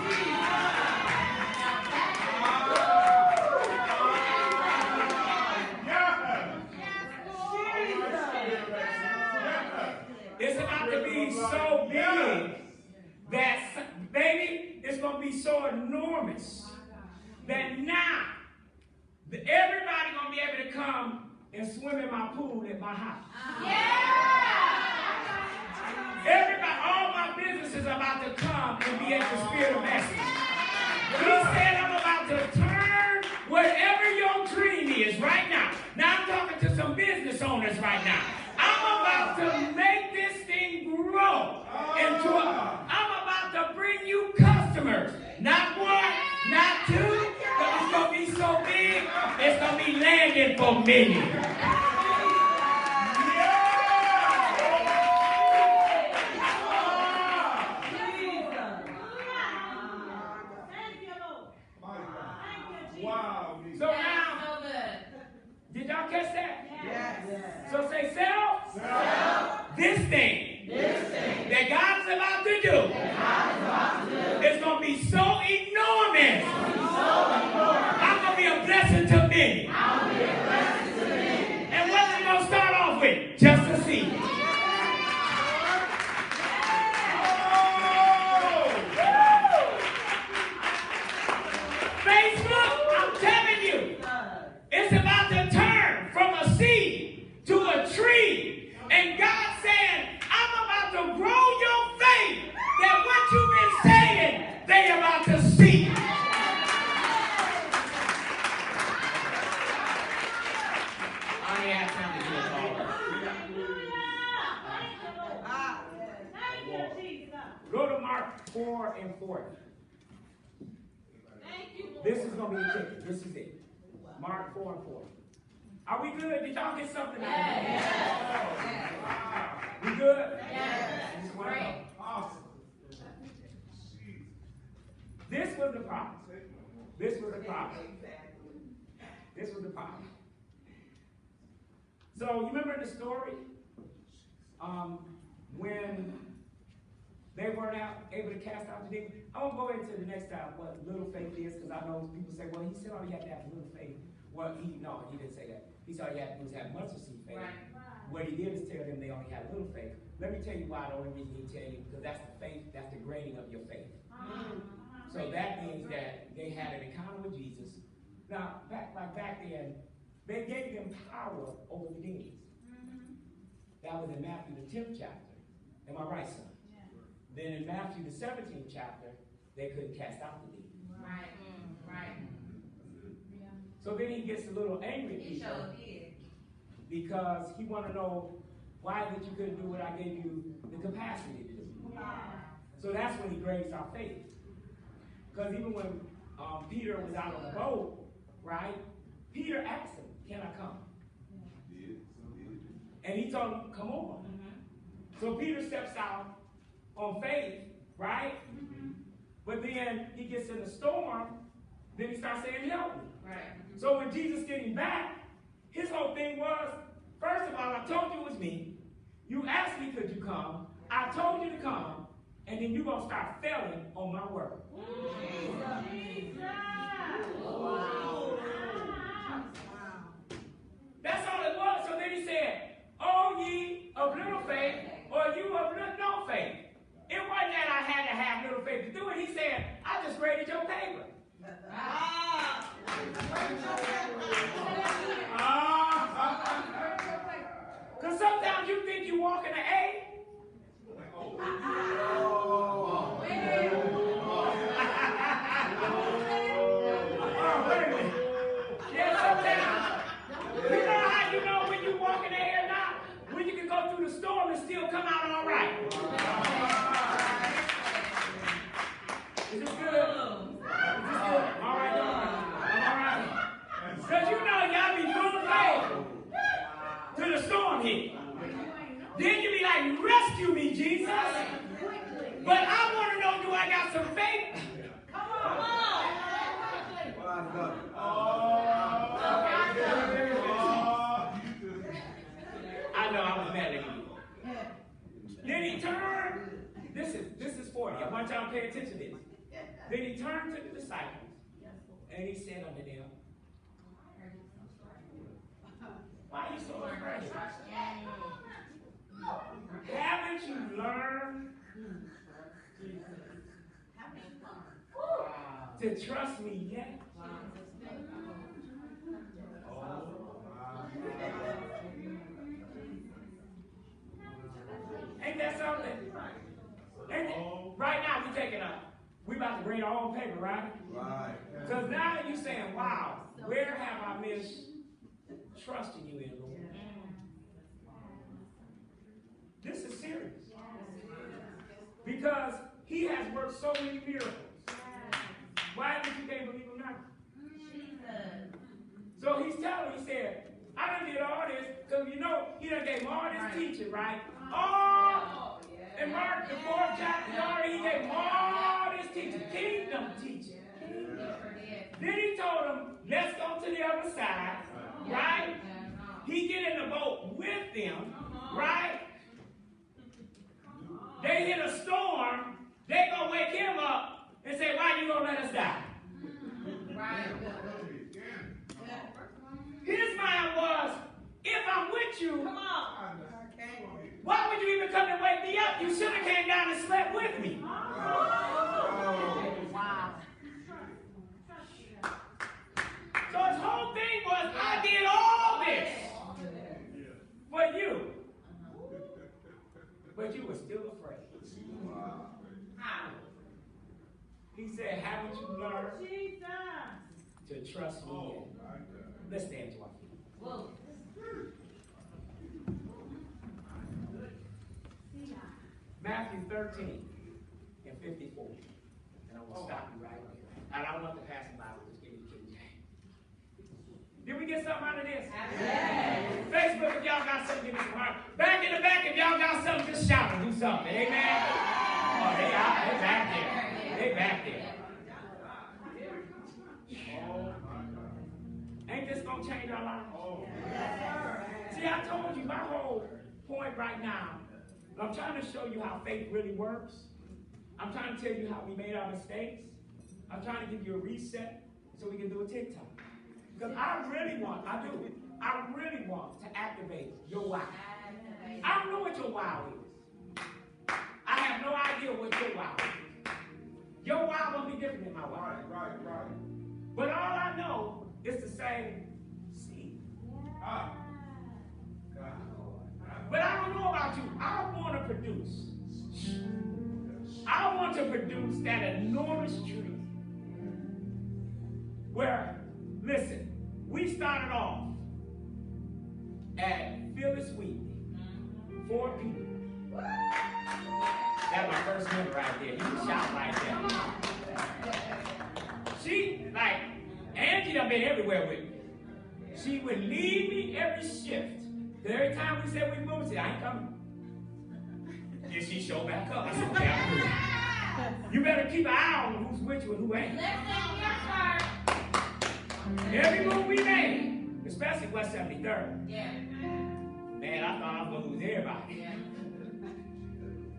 It's about to be so big that, baby, it's going to be so enormous that now everybody going to be able to come and swim in my pool at my house. Everybody, all my businesses are about to come and be at the Spirit of Excellence. He said I'm about to turn whatever your dream is right now. Now I'm talking to some business owners right now. I'm about to make this thing grow into I'm about to bring you customers. Not one, not two, but it's going to be so big, it's going to be landing for many. Wow. So now, did y'all catch that? Yes. So say, self, this thing that God is about to do, it's going to be so enormous. I'm going to be a blessing to many. It's about to turn from a seed to a tree. And God saying, I'm about to grow your faith that what you've been saying, they about to see. I ain't had time to do it all. Go to Mark 4 and 40. This is going to be the ticket. This is it. Mark 4 and 40. Are we good? Did y'all get something out of it? Yes. We good? Yes. Great. Awesome. This was the problem. This was the problem. This was the problem. So, you remember the story? When they weren't able to cast out the demon. I won't go into the next time what little faith is, because I know people say, well, he said all you have to have little faith. Well, he didn't say that. He said all you have to do is have mustard seed faith. Right. What he did is tell them they only had little faith. Let me tell you why the only reason he tell you, because that's the faith, that's the grading of your faith. So that means that they had an encounter with Jesus. Now, back then, they gave them power over the demons. That was in Matthew the 10th chapter. Am I right, son? Yeah. Then in Matthew the 17th chapter, they couldn't cast out the demons. Right. Right. Yeah. So then he gets a little angry at people. He did. Because he wanted to know why that you couldn't do what I gave you the capacity to do. Yeah. So that's when he grades our faith. Because even when Peter was out on the boat, right? Peter asked him, can I come? And he told him, come on. So Peter steps out on faith, right? But then he gets in the storm, then he starts saying, help me. Right. So when Jesus getting back, his whole thing was, first of all, I told you it was me. You asked me, could you come? I told you to come. And then you're going to start failing on my word. Jesus. Wow. That's all it was. So then he said, oh, ye of little faith, or you of no faith. It wasn't that I had to have little faith to do it. He said, I just graded your paper. Because sometimes you think you walk in an A. Storm and still come out all right. Is this good? All right, all right. Because you know y'all be full of faith till the storm hit. Then you be like, rescue me, Jesus. But I want to know, do I got some faith? Come on. I know I was mad at you. Then he turned, this is 40. I want y'all to pay attention to this. Then he turned to the disciples and he said unto them, why are you so afraid? Haven't you learned to trust me yet? Ain't that something? And right now we taking up. We about to grade our own paper, right? Right. Because now you're saying, wow, where have I missed trusting you in, Lord? This is serious. Because he has worked so many miracles. Why did you can't believe him now? So he's telling, he said, I done did all this, because you know, he done gave him all this teaching, right? Oh, in Mark, the 4th chapter, he gave him all this teaching, kingdom teaching. Then he told him, let's go to the other side, right? He get in the boat with them, right? They hit a storm, they gonna wake him up and say, why you gonna let us die? Right. His mind was, if I'm with you, come on. Why would you even come and wake me up? You should have came down and slept with me. Wow. So his whole thing was, I trust me. Oh, my God. Let's stand to our feet. Whoa. Matthew 13 and 54. And I'm going to stop you right here. And I don't want the passing Bible. Just give me King James. Did we get something out of this? Yes. Facebook, if y'all got something, give me some heart. Back in the back, if y'all got something, just shout and do something. Amen. Oh, they out. They back there. They back there. Ain't this going to change our lives? See, I told you my whole point right now. I'm trying to show you how faith really works. I'm trying to tell you how we made our mistakes. I'm trying to give you a reset so we can do a TikTok. Because I really want to activate your wow. I don't know what your wow is. I have no idea what your wow is. Your wow will be different than my wow. Right. But all I know is to say, see. God. But I don't know about you. I want to produce. I want to produce that enormous tree. Where, listen, we started off at Phyllis Wheatley. 4 people. That's my first member right there. You can shout like that. She, like, Angie done been everywhere with me. She would lead me every shift. Every time we said we moved, she said, I ain't coming. And she showed back up. I said, okay, I'm good. You better keep an eye on who's with you and who ain't. Every move we made, especially West 73rd. Yeah. Man, I thought I was going to lose everybody. Yeah.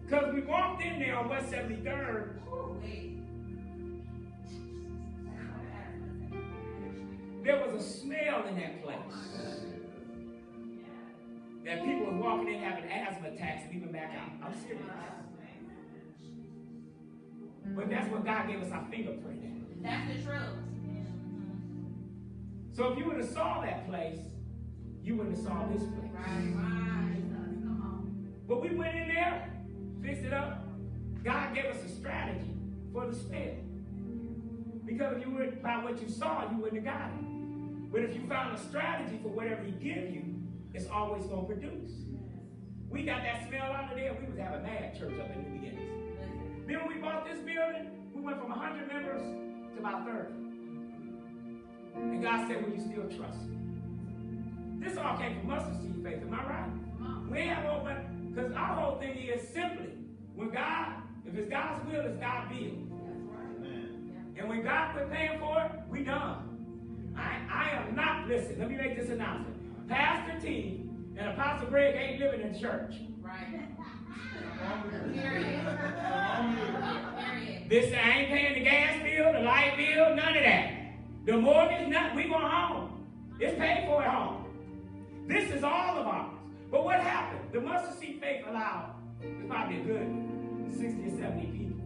Because we walked in there on West 73rd. There was a smell in that place. That people were walking in having asthma attacks and leaving back out. I'm serious. But that's what God gave us our fingerprint at. That's the truth. So if you would have saw that place, you wouldn't have saw this place. Right. Come on. But we went in there, fixed it up. God gave us a strategy for the smell. Because if you went by what you saw, you wouldn't have got it. But if you found a strategy for whatever He gives you, it's always going to produce. We got that smell out of there. We was having mad church up in the beginnings. Then when we bought this building, we went from 100 members to about 30. And God said, will you still trust me? This all came from mustard seed faith. Am I right? We ain't have over, because our whole thing is simply, when God, if it's God's will, it's God's will. And when God quit paying for it, we done. I am not, listen, let me make this announcement. Pastor T and Apostle Greg ain't living in church. Right. Period. This, I ain't paying the gas bill, the light bill, none of that. The mortgage, nothing. We going home. It's paid for at home. This is all of ours. But what happened? The mustard seed faith allowed, it's probably a good 60 or 70 people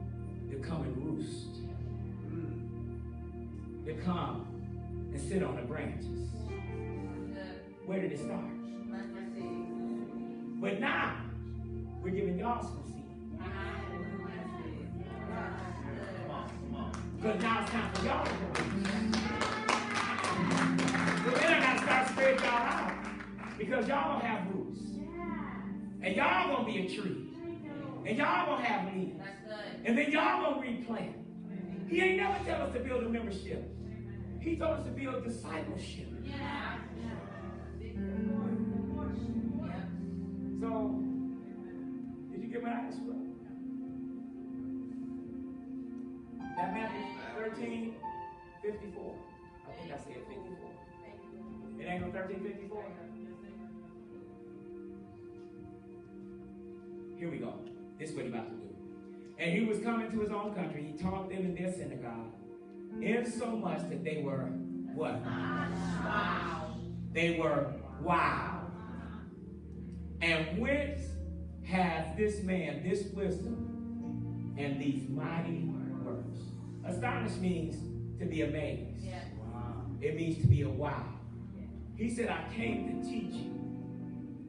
to come and roost. To come and sit on the branches. Where did it start? But now, we're giving y'all some seed. Because now it's time for y'all to go. But then I got to start spreading y'all out. Because y'all going to have roots. And y'all going to be a tree. And y'all going to have leaves. And then y'all going to replant. He ain't never tell us to build a membership. He told us to build discipleship. So, did you get what I asked for? That Matthew 13, 54. I think I said 54. It ain't no 1354? Here we go. This is what he's about to do. And he was coming to his own country. He taught them in their synagogue. Insomuch that they were what? Wow. They were wow. And whence hath this man this wisdom and these mighty works? Astonished means to be amazed. Yeah. Wow. It means to be a wow. He said, I came to teach you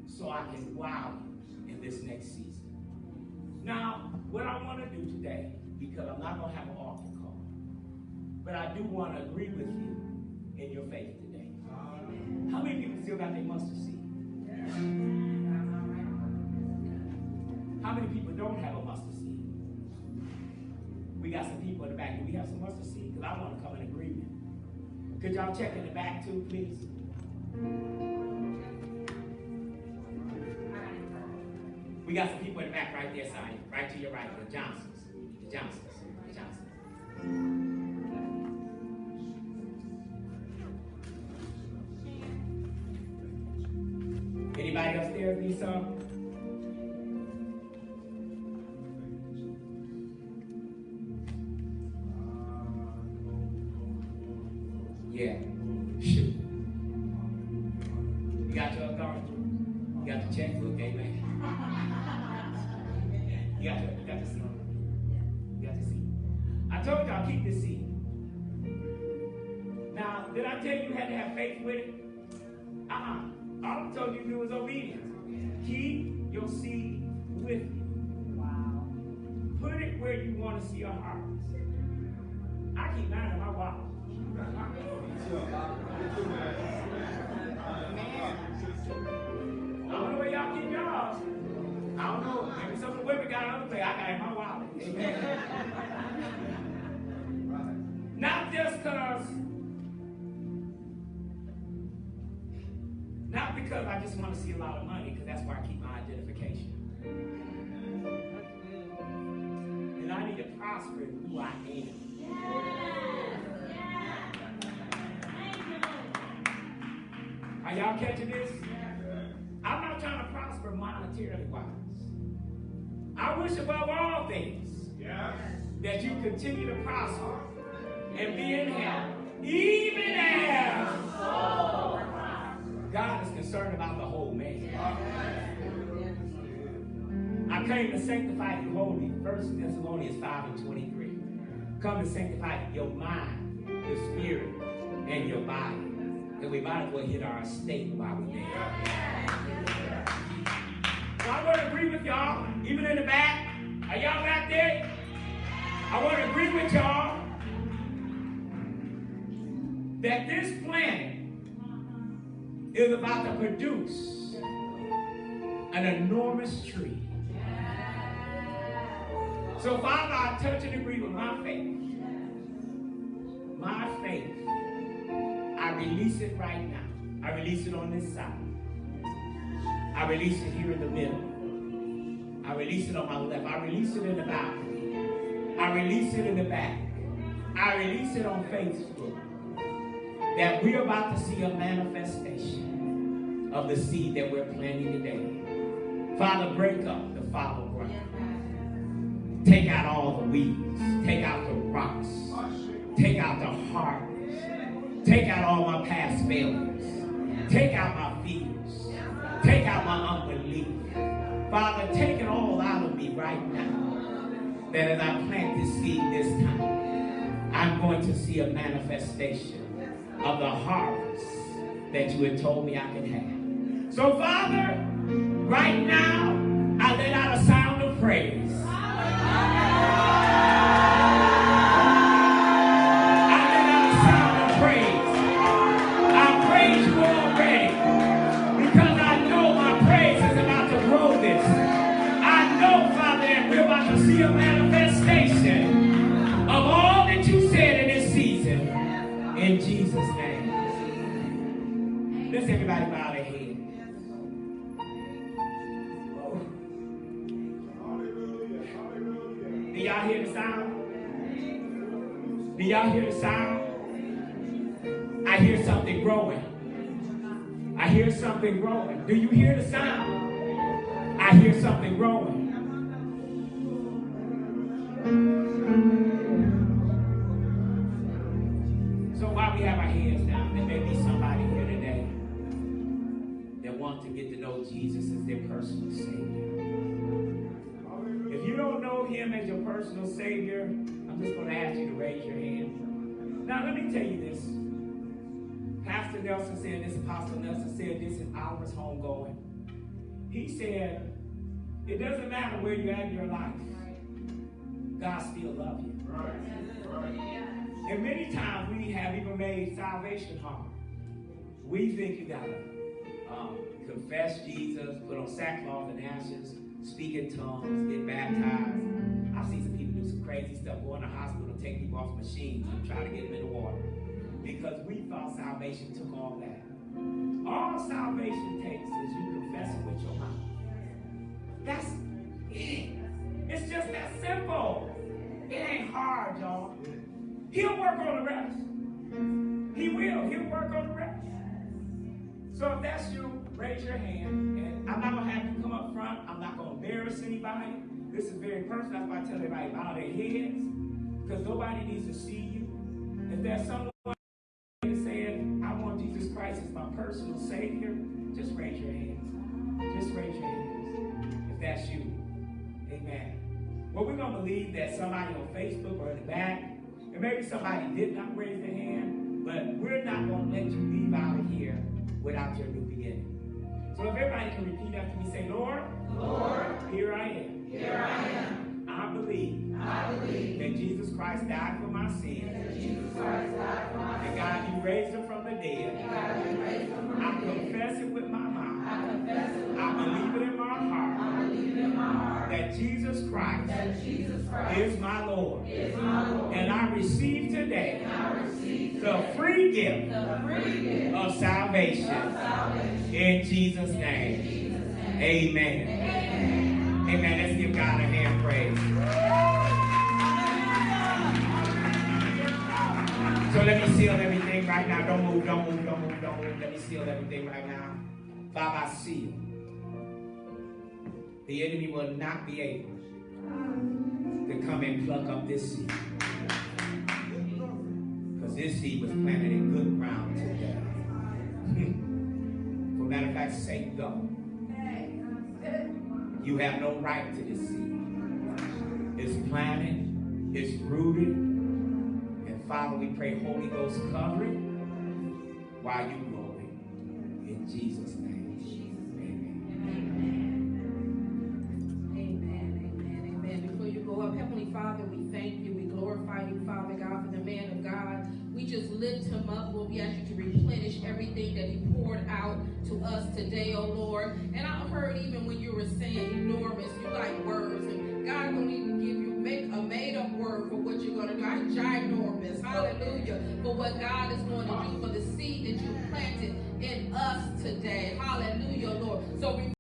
so I can wow you in this next season. Now, what I want to do today, because I'm not going to have an altar call, but I do want to agree with you because I want to come in agreement. Could y'all check in the back too, please? We got some people in the back right there, Sonny. Right to your right, the Johnsons. The Johnsons. The Johnsons. Anybody upstairs need some? Yeah. Shoot. You got your authority? You got the checkbook, amen. You got the seat. You got the seat. I told y'all keep this seat. Now, did I tell you you had to have faith with it? All I told you to do was obedience. Keep your seed with you. Wow. Put it where you want to see your harvest. I keep mine in my wallet. I don't know where y'all keep yours. I don't know. Maybe some of the women got another place. I got it in my wallet. Amen. Not just not because I just want to see a lot of money, because that's where I keep my identification. And I need to prosper in who I am. Are y'all catching this? I'm not trying to prosper monetarily wise. I wish above all things that you continue to prosper and be in health, even as God is concerned about the whole man. I came to sanctify you wholly. 1 Thessalonians 5:23. Come to sanctify your mind, your spirit, and your body. And we might as well hit our estate while we're there. So I want to agree with y'all, even in the back. Are y'all back there? I want to agree with y'all that this planet is about to produce an enormous tree. So Father, I touch and agree with my faith. My faith. I release it right now. I release it on this side. I release it here in the middle. I release it on my left. I release it in the balcony. I release it in the back. I release it on Facebook. That we're about to see a manifestation of the seed that we're planting today. Father, break up the fallow ground. Take out all the weeds. Take out the rocks. Take out the hardness. Take out all my past failures. Take out my fears. Take out my unbelief. Father, take it all out of me right now. That as I plant this seed this time, I'm going to see a manifestation of the harvest that you had told me I could have. So, Father, right now, I let out a sound of praise. See a manifestation of all that you said in this season. In Jesus' name. Let's everybody bow their head. Oh. Do y'all hear the sound? Do y'all hear the sound? I hear something growing. I hear something growing. Do you hear the sound? I hear something growing. So while we have our hands down, there may be somebody here today that wants to get to know Jesus as their personal Savior. If you don't know Him as your personal Savior, I'm just going to ask you to raise your hand. Now let me tell you this. Pastor Nelson said this, Apostle Nelson said this in Hours Homegoing. He said, it doesn't matter where you're at in your life. God still loves you. And many times we have even made salvation hard. We think you gotta confess Jesus, put on sackcloth and ashes, speak in tongues, get baptized. I've seen some people do some crazy stuff, go in the hospital, take people off machines and try to get them in the water. Because we thought salvation took all that. All salvation takes is you confess it with your mouth. That's it. It's just that simple. It ain't hard, y'all. He'll work on the rest. He will. He'll work on the rest. So if that's you, raise your hand. And I'm not going to have you come up front. I'm not going to embarrass anybody. This is very personal. That's why I tell everybody bow their heads. Because nobody needs to see you. If there's someone saying, I want Jesus Christ as my personal Savior, just raise your hands. Just raise your hands. If that's you. Amen. Well, we're going to believe that somebody on Facebook or in the back, and maybe somebody did not raise their hand, but we're not going to let you leave out of here without your new beginning. So if everybody can repeat after me, say, Lord, Lord, here I am. Here I am. I believe that Jesus Christ died for my sins. And God, you raised him from the dead. I confess it with my mouth. I believe it in my heart. That Jesus Christ is my Lord. And I receive today the free gift of salvation. In Jesus' name. Amen. Amen. Let's give God a hand praise. So let me seal everything right now. Don't move. Let me seal everything right now. Father, I seal. The enemy will not be able to come and pluck up this seed. Because this seed was planted in good ground today. For matter of fact, Satan, go. You have no right to this seed. It's planted, it's rooted, and Father, we pray Holy Ghost cover it while you grow it. In Jesus' name. Amen. Before you go up, Heavenly Father, we thank you. We glorify you, Father God, for the man of God. We just lift him up. Lord, we ask you to replenish everything that he poured out to us today, oh Lord. And I heard even when you were saying enormous, you like words. And God don't even give you a made-up word for what you're going to do. Ginormous. Hallelujah. For what God is going to do